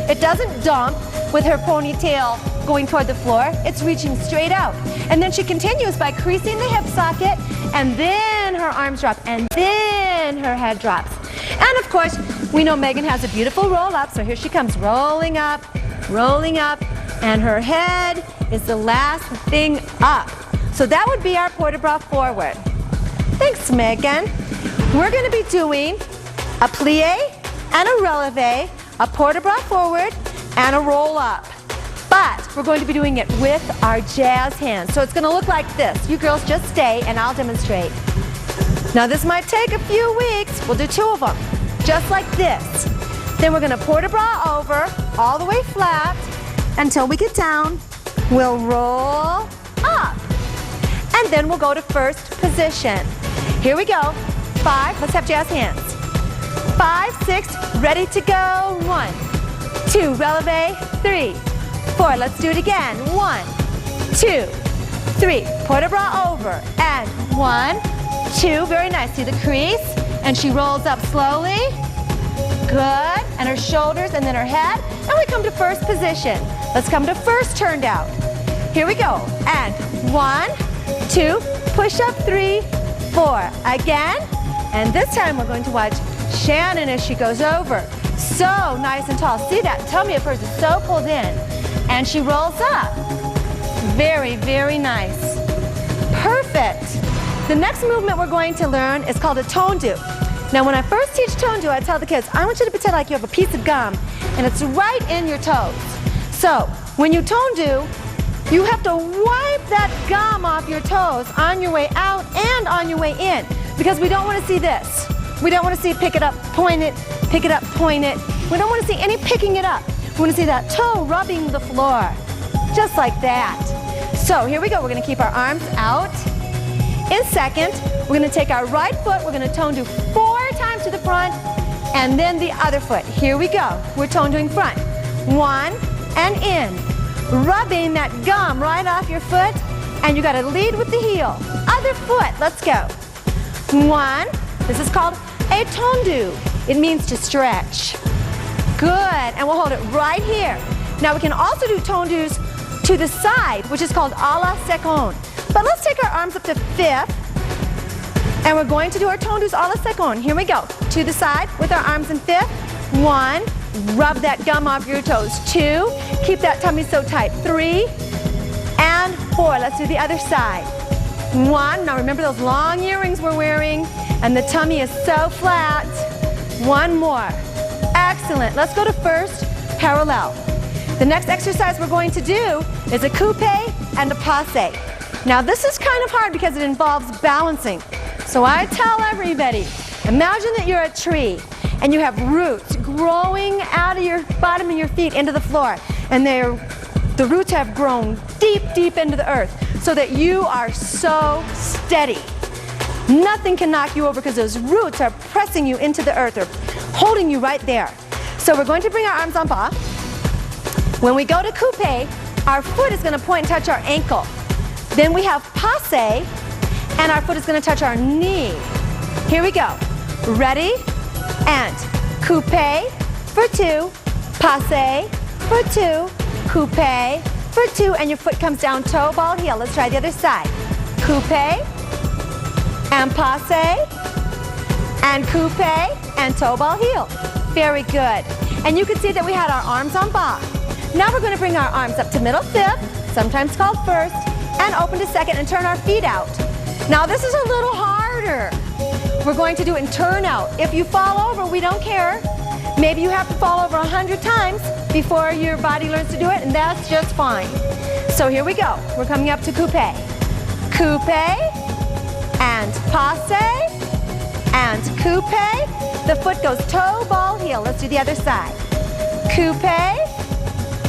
It doesn't dump with her ponytail going toward the floor. It's reaching straight out. And then she continues by creasing the hip socket, and then her arms drop, and then her head drops. And of course, we know Megan has a beautiful roll-up, so here she comes rolling up, and her head is the last thing up. So that would be our port de bras forward. Thanks, Megan. We're going to be doing a plie and a releve, a port de bras forward, and a roll-up. But we're going to be doing it with our jazz hands. So it's going to look like this. You girls just stay, and I'll demonstrate. Now this might take a few weeks. We'll do 2 of them, just like this. Then we're going to port de bras over, all the way flat, until we get down. We'll roll up. And then we'll go to first position. Here we go. 5, let's have jazz hands. 5, 6, ready to go. 1, 2, releve, 3, 4, let's do it again. 1, 2, 3, port de bras over, and 1, 2, very nice. See the crease? And she rolls up slowly. Good. And her shoulders, and then her head. And we come to first position. Let's come to first turned out. Here we go. And 1, 2, push up, 3, 4. Again. And this time we're going to watch Shannon as she goes over. So nice and tall. See that tummy of hers is so pulled in. And she rolls up. Very, very nice. Perfect. The next movement we're going to learn is called a tondu. Now when I first teach tondu, I tell the kids, I want you to pretend like you have a piece of gum and it's right in your toes. So when you tondu, you have to wipe that gum off your toes on your way out and on your way in, because we don't want to see this. We don't want to see pick it up, point it, pick it up, point it. We don't want to see any picking it up. We want to see that toe rubbing the floor, just like that. So here we go. We're going to keep our arms out. In second, we're going to take our right foot. We're going to tondu 4 times to the front, and then the other foot. Here we go. We're tonduing front. 1 and in. Rubbing that gum right off your foot, and you got to lead with the heel. Other foot. Let's go. 1. This is called a tondu. It means to stretch. Good. And we'll hold it right here. Now we can also do tondus to the side, which is called a la seconde. But let's take our arms up to 5th, and we're going to do our tondus a la seconde. Here we go. To the side with our arms in 5th. 1, rub that gum off your toes. 2, keep that tummy so tight. 3, and 4. Let's do the other side. 1, now remember those long earrings we're wearing, and the tummy is so flat. 1 more. Excellent. Let's go to first parallel. The next exercise we're going to do is a coupe and a passe. Now this is kind of hard because it involves balancing. So I tell everybody, imagine that you're a tree and you have roots growing out of your bottom of your feet into the floor, and the roots have grown deep, deep into the earth so that you are so steady. Nothing can knock you over because those roots are pressing you into the earth or holding you right there. So we're going to bring our arms en bas. When we go to coupe, our foot is going to point and touch our ankle. Then we have passe, and our foot is going to touch our knee. Here we go. Ready? And coupe for 2, passe for 2, coupe for 2, and your foot comes down toe, ball, heel. Let's try the other side. Coupe and passe and coupe and toe, ball, heel. Very good. And you can see that we had our arms en bas. Now we're going to bring our arms up to middle fifth, sometimes called first, and open to second and turn our feet out. Now this is a little harder. We're going to do it in turn out. If you fall over, we don't care. Maybe you have to fall over 100 times before your body learns to do it, and that's just fine. So here we go. We're coming up to coupe. Coupe and passe and coupe. The foot goes toe, ball, heel. Let's do the other side. Coupe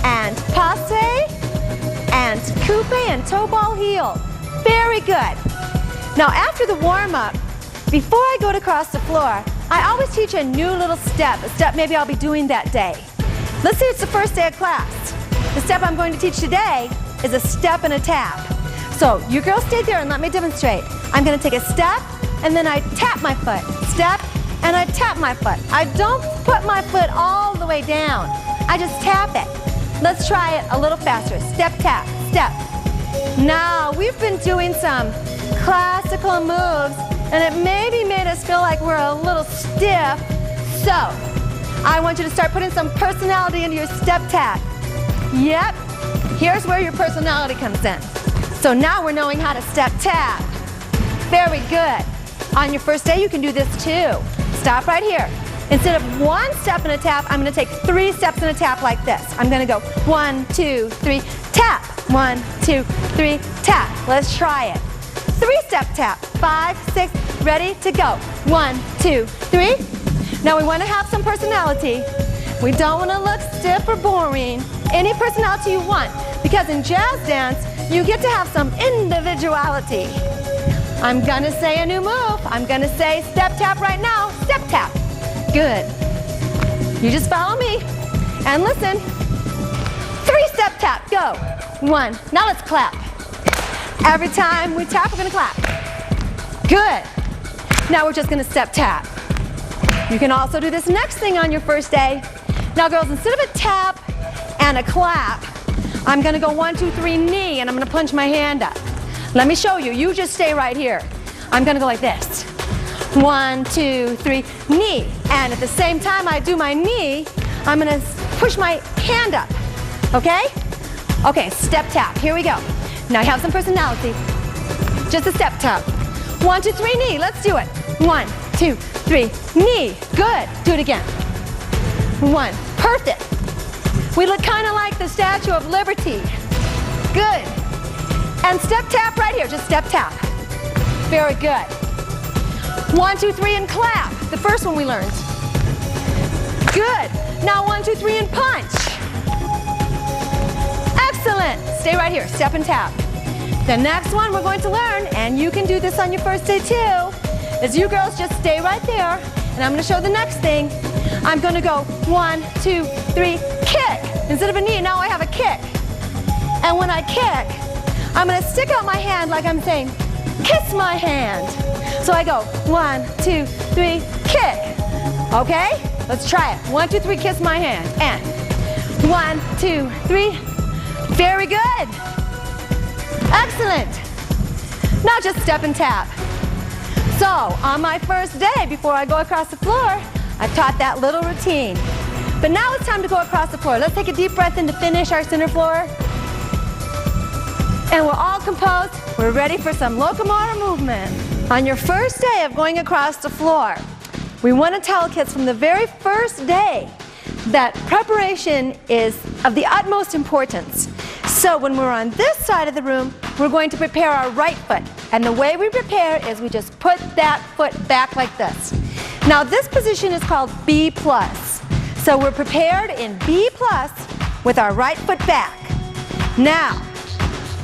and passe and coupe and toe, ball, heel. Very good. Now after the warm-up, before I go to cross the floor, I always teach a new little step, a step maybe I'll be doing that day. Let's say it's the first day of class. The step I'm going to teach today is a step and a tap. So you girls stay there and let me demonstrate. I'm going to take a step and then I tap my foot. Step and I tap my foot. I don't put my foot all the way down. I just tap it. Let's try it a little faster. Step, tap, step. Now we've been doing some classical moves and it maybe made us feel like we're a little stiff. So I want you to start putting some personality into your step tap. Yep, here's where your personality comes in. So now we're knowing how to step tap. Very good. On your first day, you can do this too. Stop right here. Instead of 1 step and a tap, I'm going to take 3 steps and a tap like this. I'm going to go 1, 2, 3, tap. 1, 2, 3, tap. Let's try it. 3-step tap. 5, 6, ready to go. 1, 2, 3. Now we want to have some personality. We don't want to look stiff or boring. Any personality you want, because in jazz dance, you get to have some individuality. I'm going to say a new move. I'm going to say step tap right now. Step tap. Good. You just follow me and listen. 3-step tap. Go. 1. Now let's clap. Every time we tap, we're going to clap. Good. Now we're just going to step tap. You can also do this next thing on your first day. Now girls, instead of a tap and a clap, I'm going to go 1, 2, 3, knee, and I'm going to plunge my hand up. Let me show you. You just stay right here. I'm going to go like this. 1, 2, 3, knee. And at the same time I do my knee, I'm going to push my hand up. Okay? Okay, step tap. Here we go. Now you have some personality. Just a step tap. 1, 2, 3, knee. Let's do it. 1, 2, 3, knee. Good. Do it again. 1. Perfect. We look kind of like the Statue of Liberty. Good. And step tap right here. Just step tap. Very good. 1, 2, 3, and clap. The first one we learned. Good. Now 1, 2, 3, and punch. Excellent. Stay right here. Step and tap. The next one we're going to learn, and you can do this on your first day too, is you girls just stay right there, and I'm going to show the next thing. I'm going to go 1, 2, 3, kick. Instead of a knee, now I have a kick. And when I kick, I'm going to stick out my hand like I'm saying, kiss my hand. So I go 1, 2, 3, kick. Okay? Let's try it. 1, 2, 3, kiss my hand. And 1, 2, 3. Very good. Excellent. Now just step and tap. So on my first day, before I go across the floor, I've taught that little routine. But now it's time to go across the floor. Let's take a deep breath in to finish our center floor. And we're all composed. We're ready for some locomotor movement. On your first day of going across the floor, we want to tell kids from the very first day that preparation is of the utmost importance. So when we're on this side of the room, we're going to prepare our right foot. And the way we prepare is we just put that foot back like this. Now this position is called B+. So we're prepared in B+ with our right foot back. Now,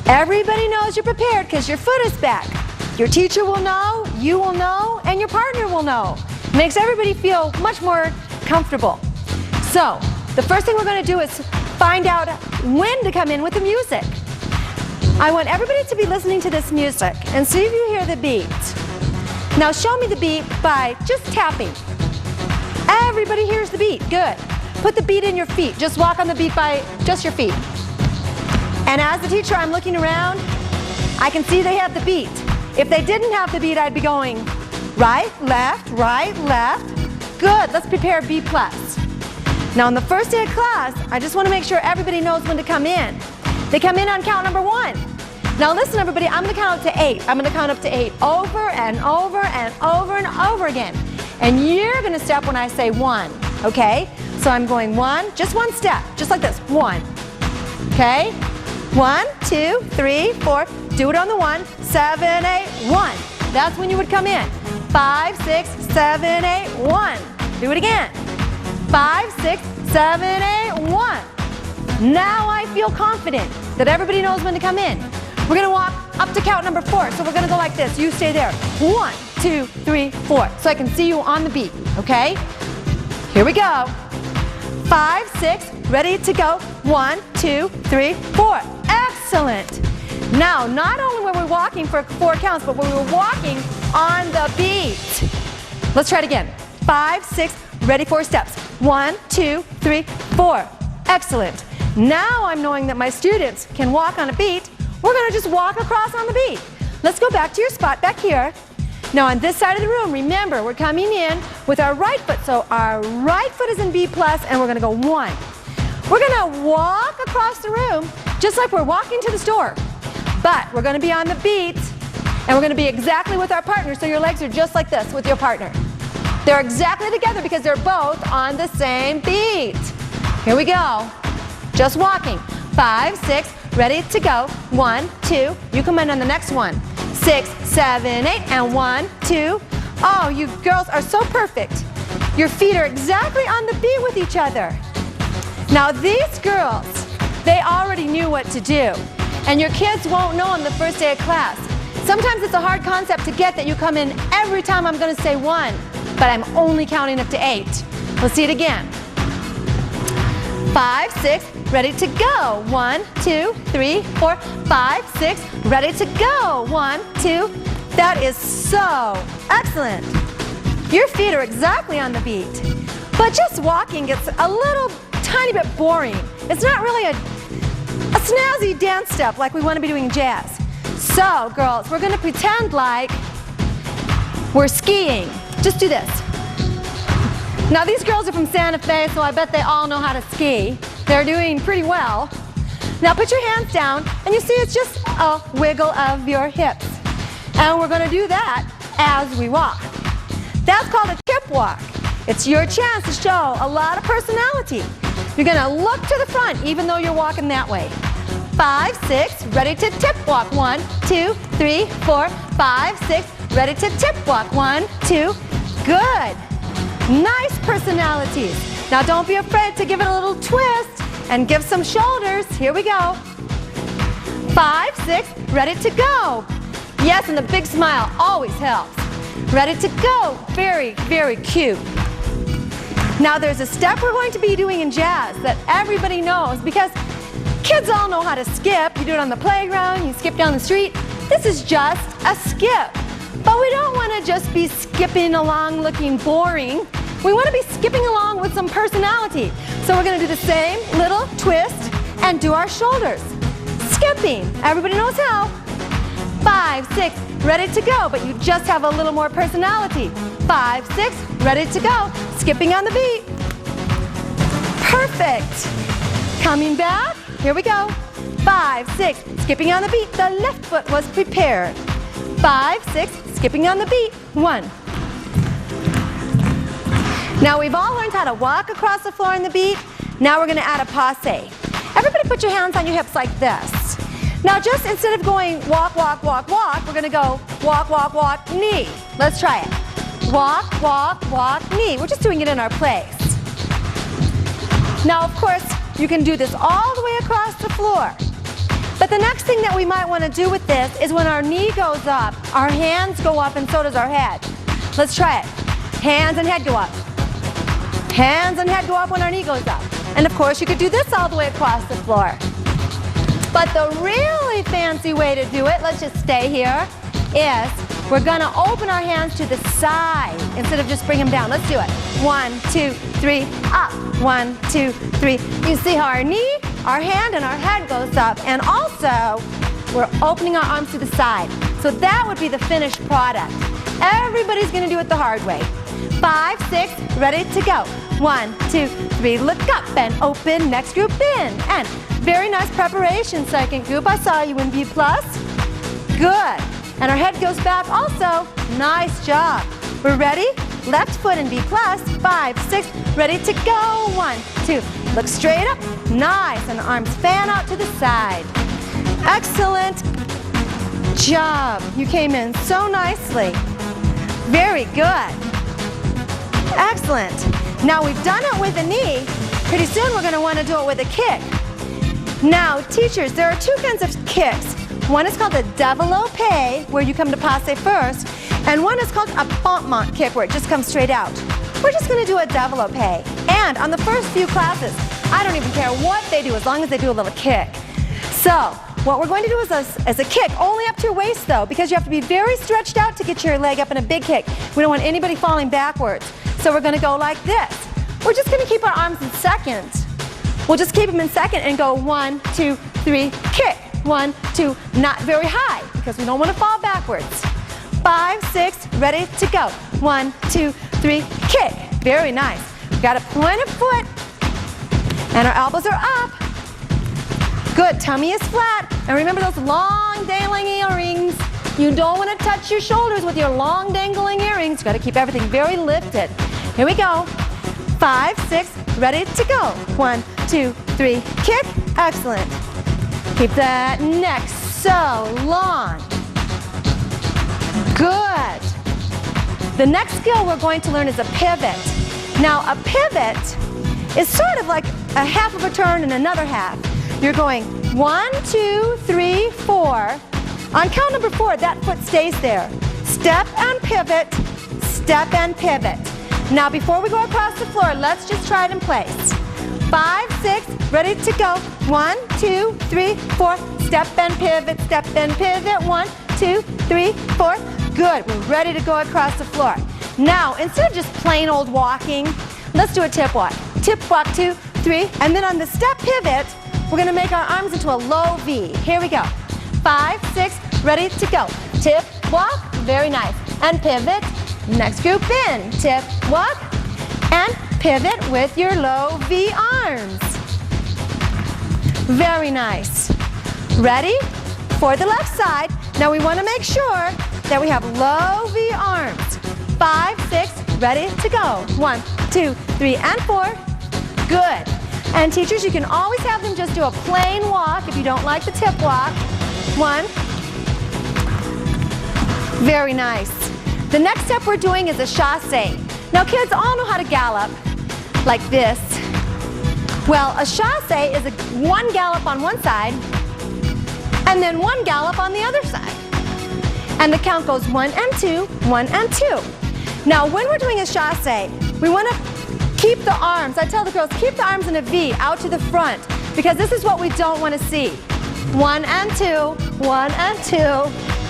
everybody knows you're prepared because your foot is back. Your teacher will know, you will know, and your partner will know. Makes everybody feel much more comfortable. So, the first thing we're going to do is find out when to come in with the music. I want everybody to be listening to this music and see if you hear the beat. Now show me the beat by just tapping. Everybody hears the beat. Good. Put the beat in your feet. Just walk on the beat by just your feet. And as the teacher, I'm looking around. I can see they have the beat. If they didn't have the beat, I'd be going right, left, right, left. Good. Let's prepare B+. Now on the first day of class, I just want to make sure everybody knows when to come in. They come in on count number 1. Now listen everybody, I'm going to count up to 8. I'm going to count up to 8 over and over and over and over again. And you're going to step when I say 1, okay? So I'm going 1, just one step, just like this, 1. Okay? 1, 2, 3, 4, do it on the 1, 7, 8, 1. That's when you would come in. 5, 6, 7, 8, 1. Do it again. 5, 6, 7, 8, 1. Now I feel confident that everybody knows when to come in. We're going to walk up to count number 4. So we're going to go like this. You stay there. 1, 2, 3, 4. So I can see you on the beat, okay? Here we go. 5, 6, ready to go. 1, 2, 3, 4. Excellent. Now, not only were we walking for 4 counts, but we were walking on the beat. Let's try it again. 5, 6, ready, 4 steps. 1, 2, 3, 4. Excellent. Now I'm knowing that my students can walk on a beat. We're going to just walk across on the beat. Let's go back to your spot back here. Now on this side of the room, remember, we're coming in with our right foot. So our right foot is in B+, and we're going to go 1. We're going to walk across the room just like we're walking to the store. But we're going to be on the beat, and we're going to be exactly with our partner. So your legs are just like this with your partner. They're exactly together because they're both on the same beat. Here we go. Just walking. 5, 6, ready to go. 1, 2, you come in on the next one. 6, 7, 8, and 1, 2. Oh, you girls are so perfect. Your feet are exactly on the beat with each other. Now these girls, they already knew what to do. And your kids won't know on the first day of class. Sometimes it's a hard concept to get that you come in every time I'm going to say 1, but I'm only counting up to 8. Let's see it again. 5, 6, ready to go. 1, 2, 3, 4, 5, 6, ready to go. 1, 2. That is so excellent. Your feet are exactly on the beat. But just walking gets a little tiny bit boring. It's not really a snazzy dance step like we want to be doing jazz. So, girls, we're going to pretend like we're skiing. Just do this. Now, these girls are from Santa Fe, so I bet they all know how to ski. They're doing pretty well. Now, put your hands down, and you see it's just a wiggle of your hips. And we're going to do that as we walk. That's called a tip walk. It's your chance to show a lot of personality. You're going to look to the front, even though you're walking that way. 5, 6, ready to tip walk. 1, 2, 3, 4, 5, 6, ready to tip walk. 1, 2, good. Nice personalities. Now don't be afraid to give it a little twist and give some shoulders. Here we go. 5, 6, ready to go. Yes, and the big smile always helps. Ready to go. Very, very cute. Now there's a step we're going to be doing in jazz that everybody knows because kids all know how to skip. You do it on the playground, you skip down the street. This is just a skip. But we don't want to just be skipping along looking boring. We want to be skipping along with some personality. So we're going to do the same little twist and do our shoulders. Skipping. Everybody knows how. 5, 6, ready to go, but you just have a little more personality. 5, 6, ready to go. Skipping on the beat. Perfect. Coming back. Here we go. 5, 6, skipping on the beat. The left foot was prepared. 5, 6, skipping on the beat. 1. Now we've all learned how to walk across the floor on the beat. Now we're going to add a passe. Everybody put your hands on your hips like this. Now just instead of going walk, walk, walk, walk, we're going to go walk, walk, walk, knee. Let's try it. Walk, walk, walk, knee. We're just doing it in our place. Now of course, you can do this all the way across the floor. But the next thing that we might want to do with this is when our knee goes up, our hands go up and so does our head. Let's try it. Hands and head go up. Hands and head go up when our knee goes up. And of course, you could do this all the way across the floor. But the really fancy way to do it, let's just stay here, is we're gonna open our hands to the side instead of just bring them down. Let's do it. 1, 2, 3, up. 1, 2, 3. You see how our knee, our hand, and our head goes up. And also, we're opening our arms to the side. So that would be the finished product. Everybody's gonna do it the hard way. 5, 6, ready to go. 1, 2, 3, look up and open. Next group in. And very nice preparation, second group. I saw you in B+. Good. And our head goes back also. Nice job. We're ready? Left foot in B+. 5, 6, ready to go. 1, 2, look straight up. Nice. And arms fan out to the side. Excellent job. You came in so nicely. Very good. Excellent. Now we've done it with a knee. Pretty soon we're going to want to do it with a kick. Now, teachers, there are two kinds of kicks. One is called a développé, where you come to passe first, and one is called a pompement kick, where it just comes straight out. We're just going to do a développé. And on the first few classes, I don't even care what they do as long as they do a little kick. So, what we're going to do is a kick, only up to your waist though, because you have to be very stretched out to get your leg up in a big kick. We don't want anybody falling backwards. So we're going to go like this. We're just going to keep our arms in second. We'll just keep them in second and go 1, 2, 3, kick. 1, 2, not very high because we don't want to fall backwards. 5, 6, ready to go. 1, 2, 3, kick. Very nice. We've got a pointed foot and our elbows are up. Good, tummy is flat. And remember those long dangling earrings. You don't want to touch your shoulders with your long dangling earrings. You've got to keep everything very lifted. Here we go. 5, 6, ready to go. 1, 2, 3, kick. Excellent. Keep that neck so long. Good. The next skill we're going to learn is a pivot. Now, a pivot is sort of like a half of a turn and another half. You're going 1, 2, 3, 4. On count number 4, that foot stays there. Step and pivot, step and pivot. Now, before we go across the floor, let's just try it in place. 5, 6, ready to go. 1, 2, 3, 4. Step and pivot, step and pivot. 1, 2, 3, 4. Good. We're ready to go across the floor. Now, instead of just plain old walking, let's do a tip walk. Tip walk, 2, 3. And then on the step pivot, we're going to make our arms into a low V. Here we go. 5, 6, ready to go. Tip, walk, very nice. And pivot. Next group in. Tip, walk, and pivot with your low V arms. Very nice. Ready? For the left side. Now we want to make sure that we have low V arms. 5, 6, ready to go. 1, 2, 3, and 4. Good. And teachers, you can always have them just do a plain walk if you don't like the tip walk. 1. Very nice. The next step we're doing is a chassé. Now kids all know how to gallop like this. Well, a chassé is one gallop on one side and then one gallop on the other side. And the count goes 1 and 2, 1 and 2. Now when we're doing a chassé, we want to keep the arms, I tell the girls, keep the arms in a V out to the front because this is what we don't want to see. 1 and 2, 1 and 2.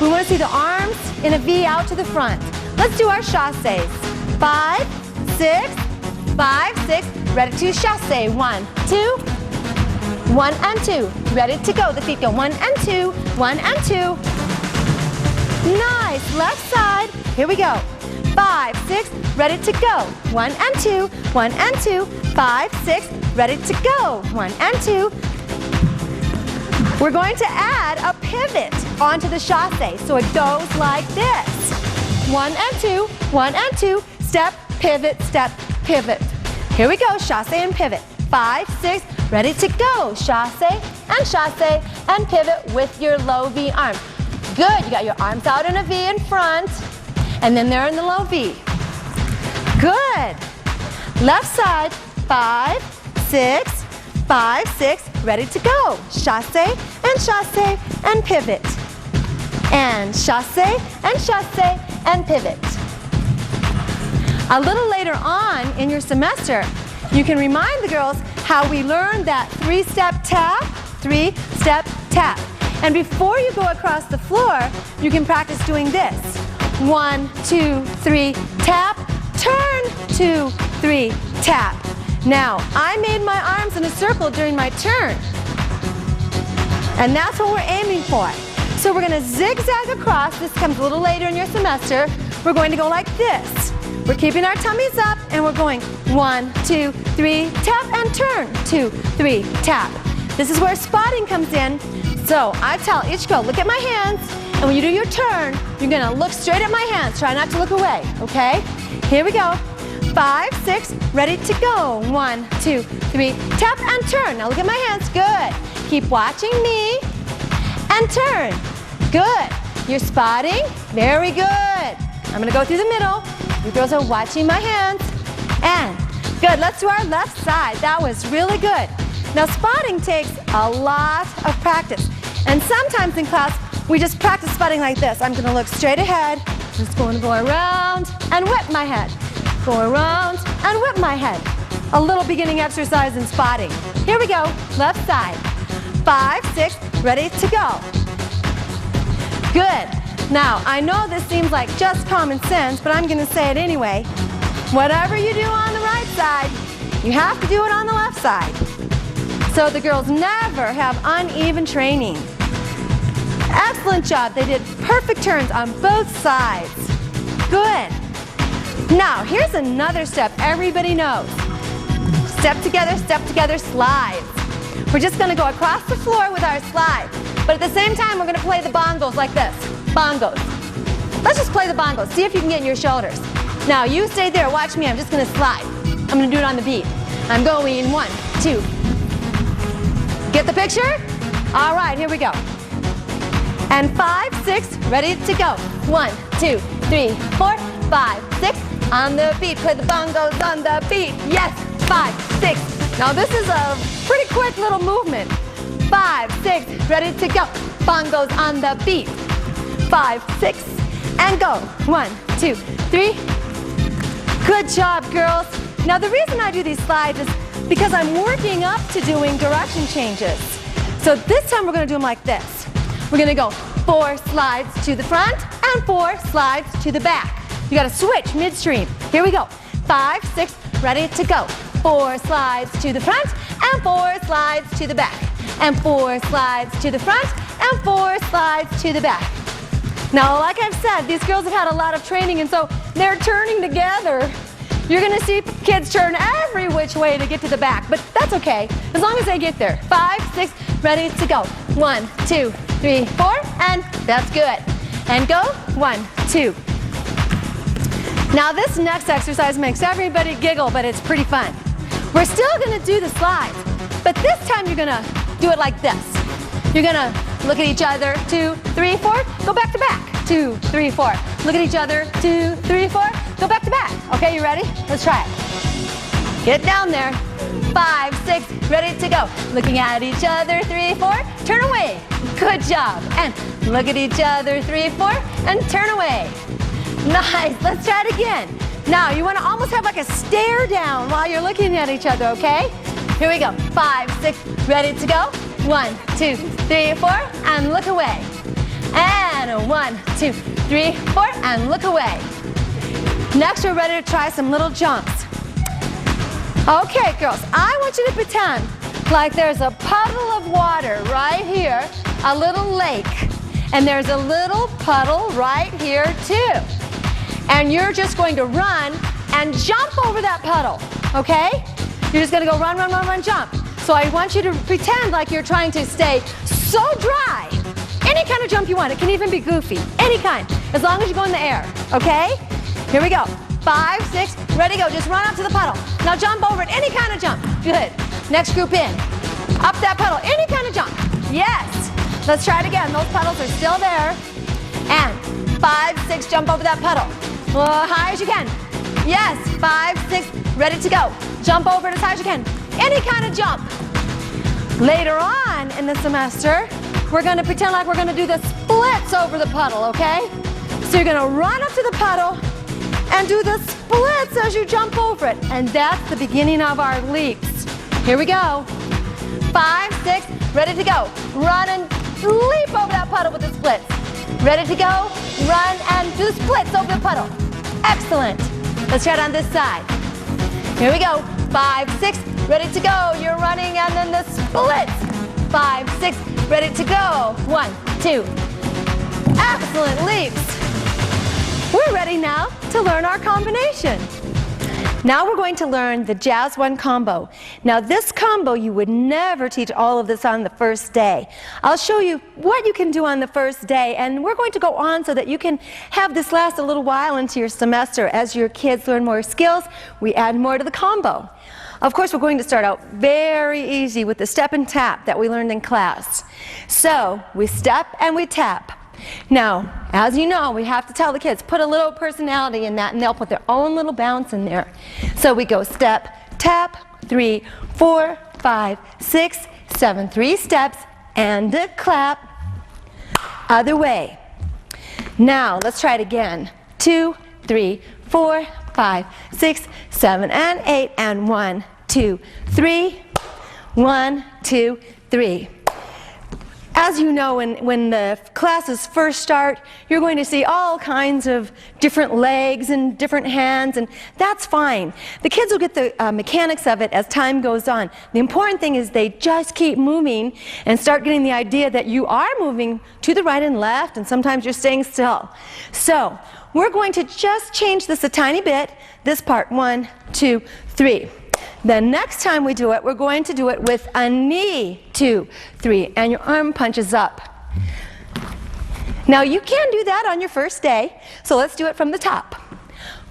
We want to see the arms in a V out to the front. Let's do our chassés. 5, 6, 5, 6, ready to chassé. 1, 2, 1 and 2. Ready to go. The feet go 1 and 2, 1 and 2. Nice. Left side. Here we go. 5, 6, ready to go. 1 and 2, 1 and 2. 5, 6, ready to go. 1 and 2. We're going to add a pivot onto the chassé. So it goes like this. 1 and 2, 1 and 2. Step, pivot, step, pivot. Here we go. Chassé and pivot. 5, 6, ready to go. Chassé and pivot with your low V arm. Good. You got your arms out in a V in front. And then they're in the low V. Good. Left side. 5, 6, 5, 6, ready to go. Chassé and pivot. And chassé and pivot. A little later on in your semester, you can remind the girls how we learned that 3-step tap, 3-step tap. And before you go across the floor, you can practice doing this. 1, 2, 3, tap, turn, 2, 3, tap. Now, I made my arms in a circle during my turn. And that's what we're aiming for. So we're going to zigzag across. This comes a little later in your semester. We're going to go like this. We're keeping our tummies up and we're going 1, 2, 3, tap and turn, 2, 3, tap. This is where spotting comes in. So I tell each girl, look at my hands, and when you do your turn, you're going to look straight at my hands. Try not to look away, okay? Here we go. 5, 6, ready to go. 1, 2, 3, tap and turn. Now look at my hands. Good. Keep watching me and turn. Good. You're spotting. Very good. I'm going to go through the middle. You girls are watching my hands. And good. Let's do our left side. That was really good. Now spotting takes a lot of practice. And sometimes in class, we just practice spotting like this. I'm going to look straight ahead. I'm just going to go around and whip my head. Go around and whip my head. A little beginning exercise in spotting. Here we go. Left side. 5, 6, ready to go. Good. Now, I know this seems like just common sense, but I'm going to say it anyway. Whatever you do on the right side, you have to do it on the left side. So the girls never have uneven training. Excellent job. They did perfect turns on both sides. Good. Now, here's another step everybody knows. Step together, slides. We're just going to go across the floor with our slide. But at the same time, we're going to play the bongos like this. Bongos. Let's just play the bongos. See if you can get in your shoulders. Now, you stay there. Watch me. I'm just going to slide. I'm going to do it on the beat. I'm going 1, 2. Get the picture? All right, here we go. And 5, 6, ready to go. 1, 2, 3, 4, 5, 6. On the beat. Play the bongos on the beat. Yes. 5, 6. Now this is a pretty quick little movement. 5, 6, ready to go. Bongos on the beat. 5, 6, and go. 1, 2, 3. Good job, girls. Now the reason I do these slides is because I'm working up to doing direction changes. So this time we're going to do them like this. We're going to go 4 slides to the front and 4 slides to the back. You got to switch midstream. Here we go. 5, 6, ready to go. 4 slides to the front and 4 slides to the back. And 4 slides to the front and 4 slides to the back. Now, like I've said, these girls have had a lot of training, and so they're turning together. You're going to see kids turn every which way to get to the back, but that's okay, as long as they get there. 5, 6, ready to go. 1, 2, 3, 4, and that's good. And go. 1, 2. Now this next exercise makes everybody giggle, but it's pretty fun. We're still going to do the slides, but this time you're going to do it like this. You're going to look at each other, 2, 3, 4, go back to back, 2, 3, 4. Look at each other, 2, 3, 4, go back to back. Okay, you ready? Let's try it. Get down there. 5, 6, ready to go. Looking at each other, 3, 4, turn away. Good job. And look at each other, 3, 4, and turn away. Nice. Let's try it again. Now, you want to almost have like a stare down while you're looking at each other, okay? Here we go. 5, 6, ready to go. 1, 2, 3, 4, and look away. And 1, 2, 3, 4, and look away. Next, we're ready to try some little jumps. Okay, girls, I want you to pretend like there's a puddle of water right here, a little lake. And there's a little puddle right here, too. And you're just going to run and jump over that puddle, okay? You're just going to go run, run, run, run, jump. So I want you to pretend like you're trying to stay so dry. Any kind of jump you want. It can even be goofy. Any kind. As long as you go in the air, okay? Here we go. 5, 6, ready, go. Just run up to the puddle. Now jump over it. Any kind of jump. Good. Next group in. Up that puddle. Any kind of jump. Yes. Let's try it again. Those puddles are still there. And 5, 6, jump over that puddle. High as you can. Yes. 5, 6, ready to go. Jump over it as high as you can. Any kind of jump. Later on in the semester, we're going to pretend like we're going to do the splits over the puddle, okay? So you're going to run up to the puddle and do the splits as as you jump over it. And that's the beginning of our leaps. Here we go. 5, 6, ready to go. Run and leap over that puddle with the splits. Ready to go? Run and do splits over the puddle. Excellent. Let's try it on this side. Here we go. 5, 6, ready to go. You're running and then the splits. 5, 6, ready to go. 1, 2. Excellent leaps. We're ready now to learn our combination. Now we're going to learn the Jazz 1 combo. Now this combo, you would never teach all of this on the first day. I'll show you what you can do on the first day, and we're going to go on so that you can have this last a little while into your semester. As your kids learn more skills, we add more to the combo. Of course, we're going to start out very easy with the step and tap that we learned in class. So we step and we tap. Now, as you know, we have to tell the kids, put a little personality in that, and they'll put their own little bounce in there. So we go step, tap, 3, 4, 5, 6, 7, 3 steps, and a clap. Other way. Now, let's try it again. 2, 3, 4, 5, 6, 7, and 8, and 1, 2, 3, 1, 2, 3. As you know, when the classes first start, you're going to see all kinds of different legs and different hands, and that's fine. The kids will get the mechanics of it as time goes on. The important thing is they just keep moving and start getting the idea that you are moving to the right and left, and sometimes you're staying still. So we're going to just change this a tiny bit. This part, 1, 2, 3. The next time we do it, we're going to do it with a knee, 2, 3, and your arm punches up. Now you can do that on your first day, so let's do it from the top.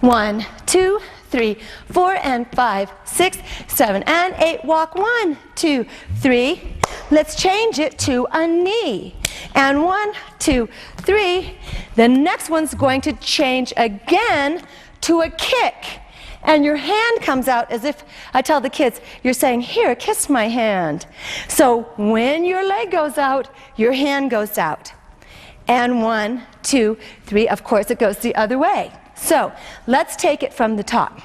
1, 2, 3, 4, and 5, 6, 7, and 8. Walk 1, 2, 3. Let's change it to a knee. And 1, 2, 3. The next one's going to change again to a kick. And your hand comes out as if I tell the kids, you're saying, here, kiss my hand. So when your leg goes out, your hand goes out. And 1, 2, 3, of course it goes the other way. So let's take it from the top.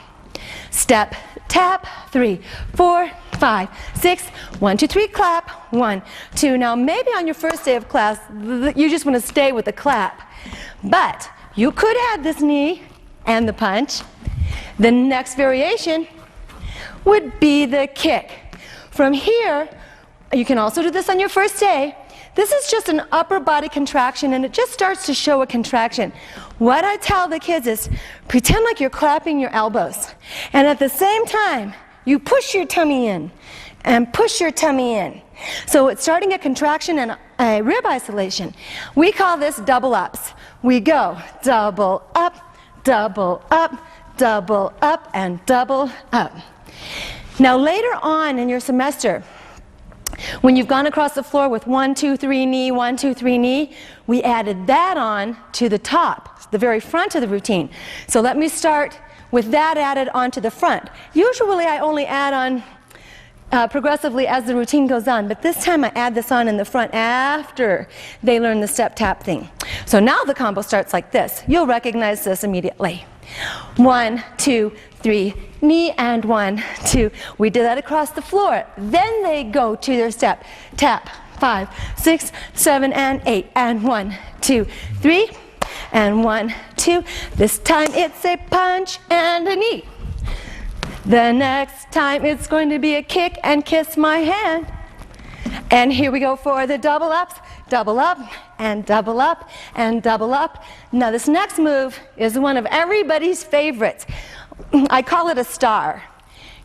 Step, tap, 3, 4, 5, 6, 1, 2, 3, clap, 1, 2. Now maybe on your first day of class, you just want to stay with the clap. But you could add this knee and the punch. The next variation would be the kick. From here, you can also do this on your first day. This is just an upper body contraction, and it just starts to show a contraction. What I tell the kids is, pretend like you're clapping your elbows. And at the same time, you push your tummy in and push your tummy in. So it's starting a contraction and a rib isolation. We call this double ups. We go double up, double up, double up, and double up. Now later on in your semester, when you've gone across the floor with 1, 2, 3 knee, 1, 2, 3 knee, we added that on to the top, the very front of the routine. So let me start with that added onto the front. Usually I only add on progressively as the routine goes on, but this time I add this on in the front after they learn the step tap thing. So now the combo starts like this. You'll recognize this immediately. 1, 2, 3, knee, and 1, 2. We did that across the floor. Then they go to their step, tap, 5, 6, 7, and 8, and 1, 2, 3, and 1, 2. This time it's a punch and a knee. The next time it's going to be a kick and kiss my hand. And here we go for the double ups. Double up, and double up, and double up. Now this next move is one of everybody's favorites. I call it a star.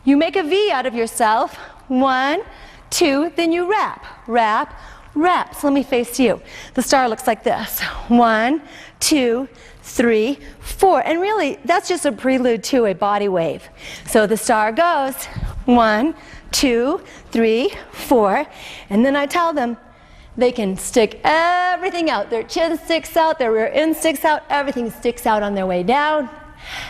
You make a V out of yourself. 1, 2, then you wrap, wrap, wrap. So let me face you. The star looks like this. 1, 2, 3, 4. And really, that's just a prelude to a body wave. So the star goes 1, 2, 3, 4. And then I tell them, they can stick everything out. Their chin sticks out, their rear end sticks out, everything sticks out on their way down.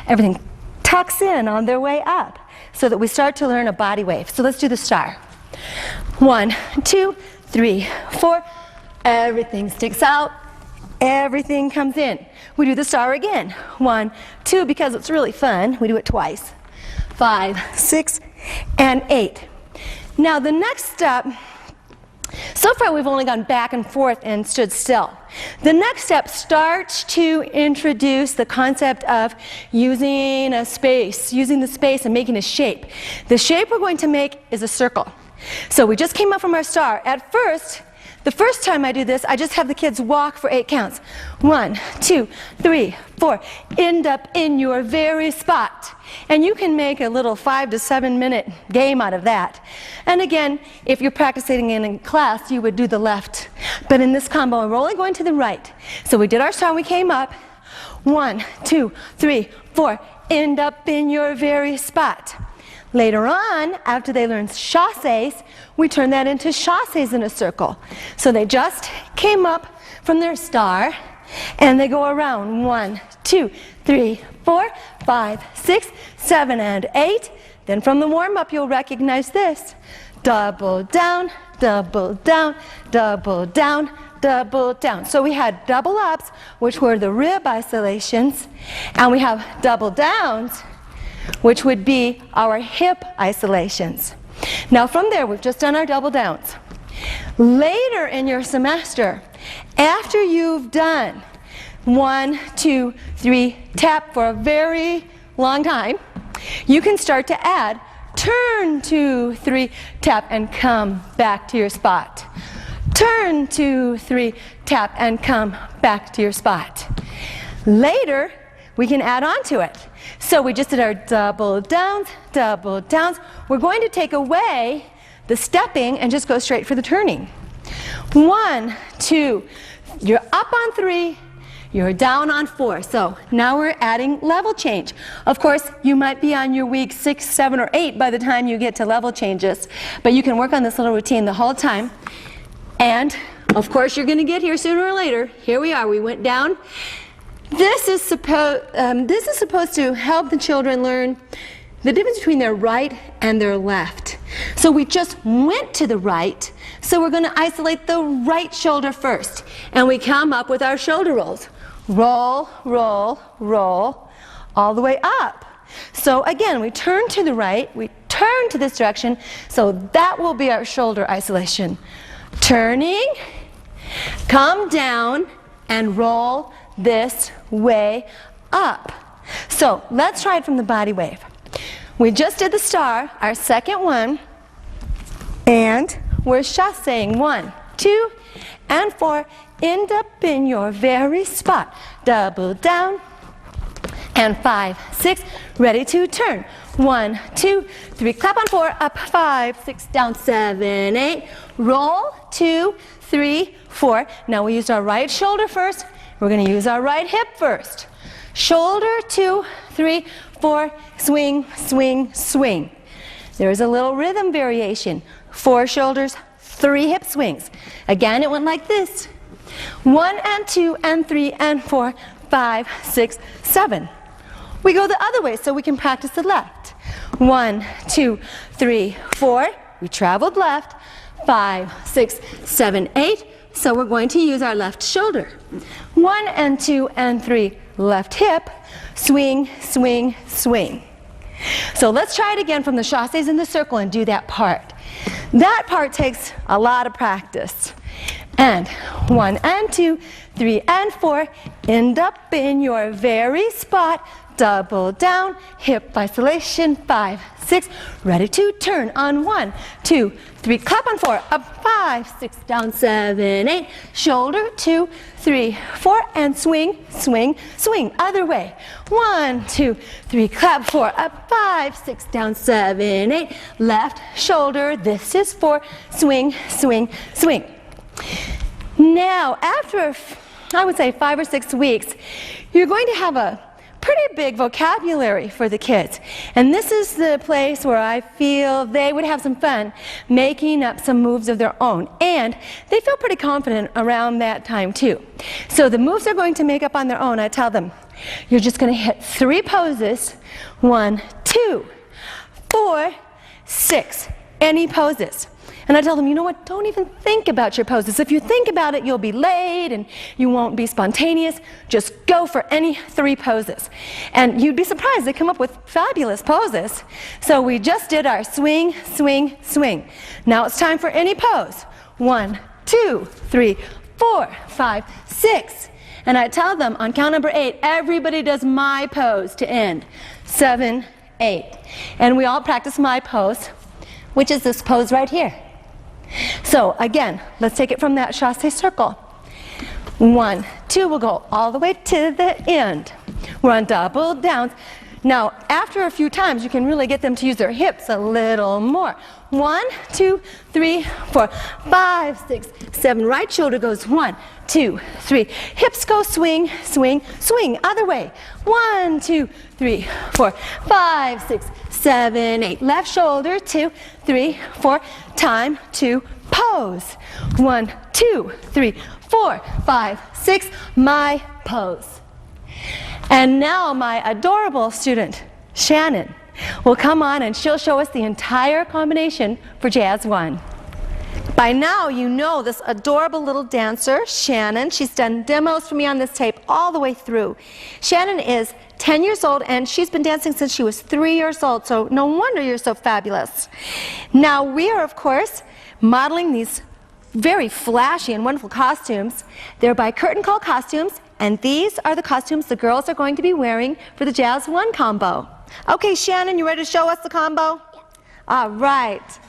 Everything tucks in on their way up so that we start to learn a body wave. So let's do the star. 1, 2, 3, 4. Everything sticks out. everything comes in. We do the star again. 1, 2, because it's really fun. We do it twice. 5, 6, and 8. Now the next step, so far we've only gone back and forth and stood still. The next step starts to introduce the concept of using the space and making a shape. The shape we're going to make is a circle. So we just came up from our star. At first, the first time I do this, I just have the kids walk for 8 counts. 1, 2, 3, 4. End up in your very spot. And you can make a little 5 to 7 minute game out of that. And again, if you're practicing in class, you would do the left. But in this combo, we're only going to the right. So we did our star, we came up. 1, 2, 3, 4. End up in your very spot. Later on, after they learn chasses, we turn that into chasses in a circle. So they just came up from their star, and they go around 1, 2, 3, 4, 5, 6, 7, and 8. Then from the warm-up, you'll recognize this. Double down, double down, double down, double down. So we had double ups, which were the rib isolations, and we have double downs, which would be our hip isolations. Now from there, we've just done our double downs. Later in your semester, after you've done 1, 2, 3, tap for a very long time, you can start to add turn, 2, 3, tap, and come back to your spot. Turn, 2, 3, tap, and come back to your spot. Later, we can add on to it. So we just did our double downs, double downs. We're going to take away the stepping and just go straight for the turning. 1, 2, you're up on 3, you're down on 4. So now we're adding level change. Of course, you might be on your week 6, 7, or 8 by the time you get to level changes, but you can work on this little routine the whole time. And of course, you're going to get here sooner or later. Here we are. We went down. This is supposed to help the children learn the difference between their right and their left. So we just went to the right, so we're going to isolate the right shoulder first. And we come up with our shoulder rolls. Roll, roll, roll, all the way up. So again, we turn to the right, we turn to this direction, so that will be our shoulder isolation. Turning, come down, and roll this way up. So let's try it from the body wave. We just did the star, our second one, and we're chassing 1, 2, and 4. End up in your very spot. Double down, and 5, 6, ready to turn. 1, 2, 3, clap on 4, up 5, 6, down 7, 8. Roll 2, 3, 4. Now we used our right shoulder first. We're going to use our right hip first. Shoulder, 2, 3, 4, swing, swing, swing. There's a little rhythm variation. 4 shoulders, 3 hip swings. Again, it went like this. 1 and 2 and 3 and 4, 5, 6, 7. We go the other way so we can practice the left. 1, 2, 3, 4. We traveled left. 5, 6, 7, 8. So we're going to use our left shoulder. 1 and 2 and 3, left hip, swing, swing, swing. So let's try it again from the chasses in the circle and do that part. That part takes a lot of practice. And 1 and 2, 3 and 4, end up in your very spot. Double down, hip isolation, 5, 6, ready to turn on 1, 2, 3, clap on 4, up 5, 6, down 7, 8, shoulder, 2, 3, 4, and swing, swing, swing, other way. 1, 2, 3, clap 4, up 5, 6, down 7, 8, left shoulder, this is 4, swing, swing, swing. Now, after, I would say 5 or 6 weeks, you're going to have a pretty big vocabulary for the kids. And this is the place where I feel they would have some fun making up some moves of their own. And they feel pretty confident around that time too. So the moves they're going to make up on their own, I tell them, you're just going to hit 3 poses. 1, 2, 4, 6. Any poses. And I tell them, you know what, don't even think about your poses. If you think about it, you'll be late and you won't be spontaneous. Just go for any 3 poses. And you'd be surprised, they come up with fabulous poses. So we just did our swing, swing, swing. Now it's time for any pose. 1, 2, 3, 4, 5, 6. And I tell them on count number 8, everybody does my pose to end. 7, 8. And we all practice my pose, which is this pose right here. So again, let's take it from that chassé circle. 1, 2, we'll go all the way to the end. We're on double downs. Now, after a few times, you can really get them to use their hips a little more. 1, 2, 3, 4, 5, 6, 7. Right shoulder goes 1, 2, 3. Hips go swing, swing, swing. Other way. 1, 2, 3, 4, 5, 6, 7, 8. Left shoulder, 2, 3, 4. Time to pose. 1, 2, 3, 4, 5, 6. My pose. And now my adorable student, Shannon, will come on and she'll show us the entire combination for Jazz 1. By now you know this adorable little dancer, Shannon. She's done demos for me on this tape all the way through. Shannon is 10 years old and she's been dancing since she was 3 years old, so no wonder you're so fabulous. Now we are, of course, modeling these very flashy and wonderful costumes. They're by Curtain Call Costumes, and these are the costumes the girls are going to be wearing for the Jazz 1 combo. Okay, Shannon, you ready to show us the combo? Yeah. All right.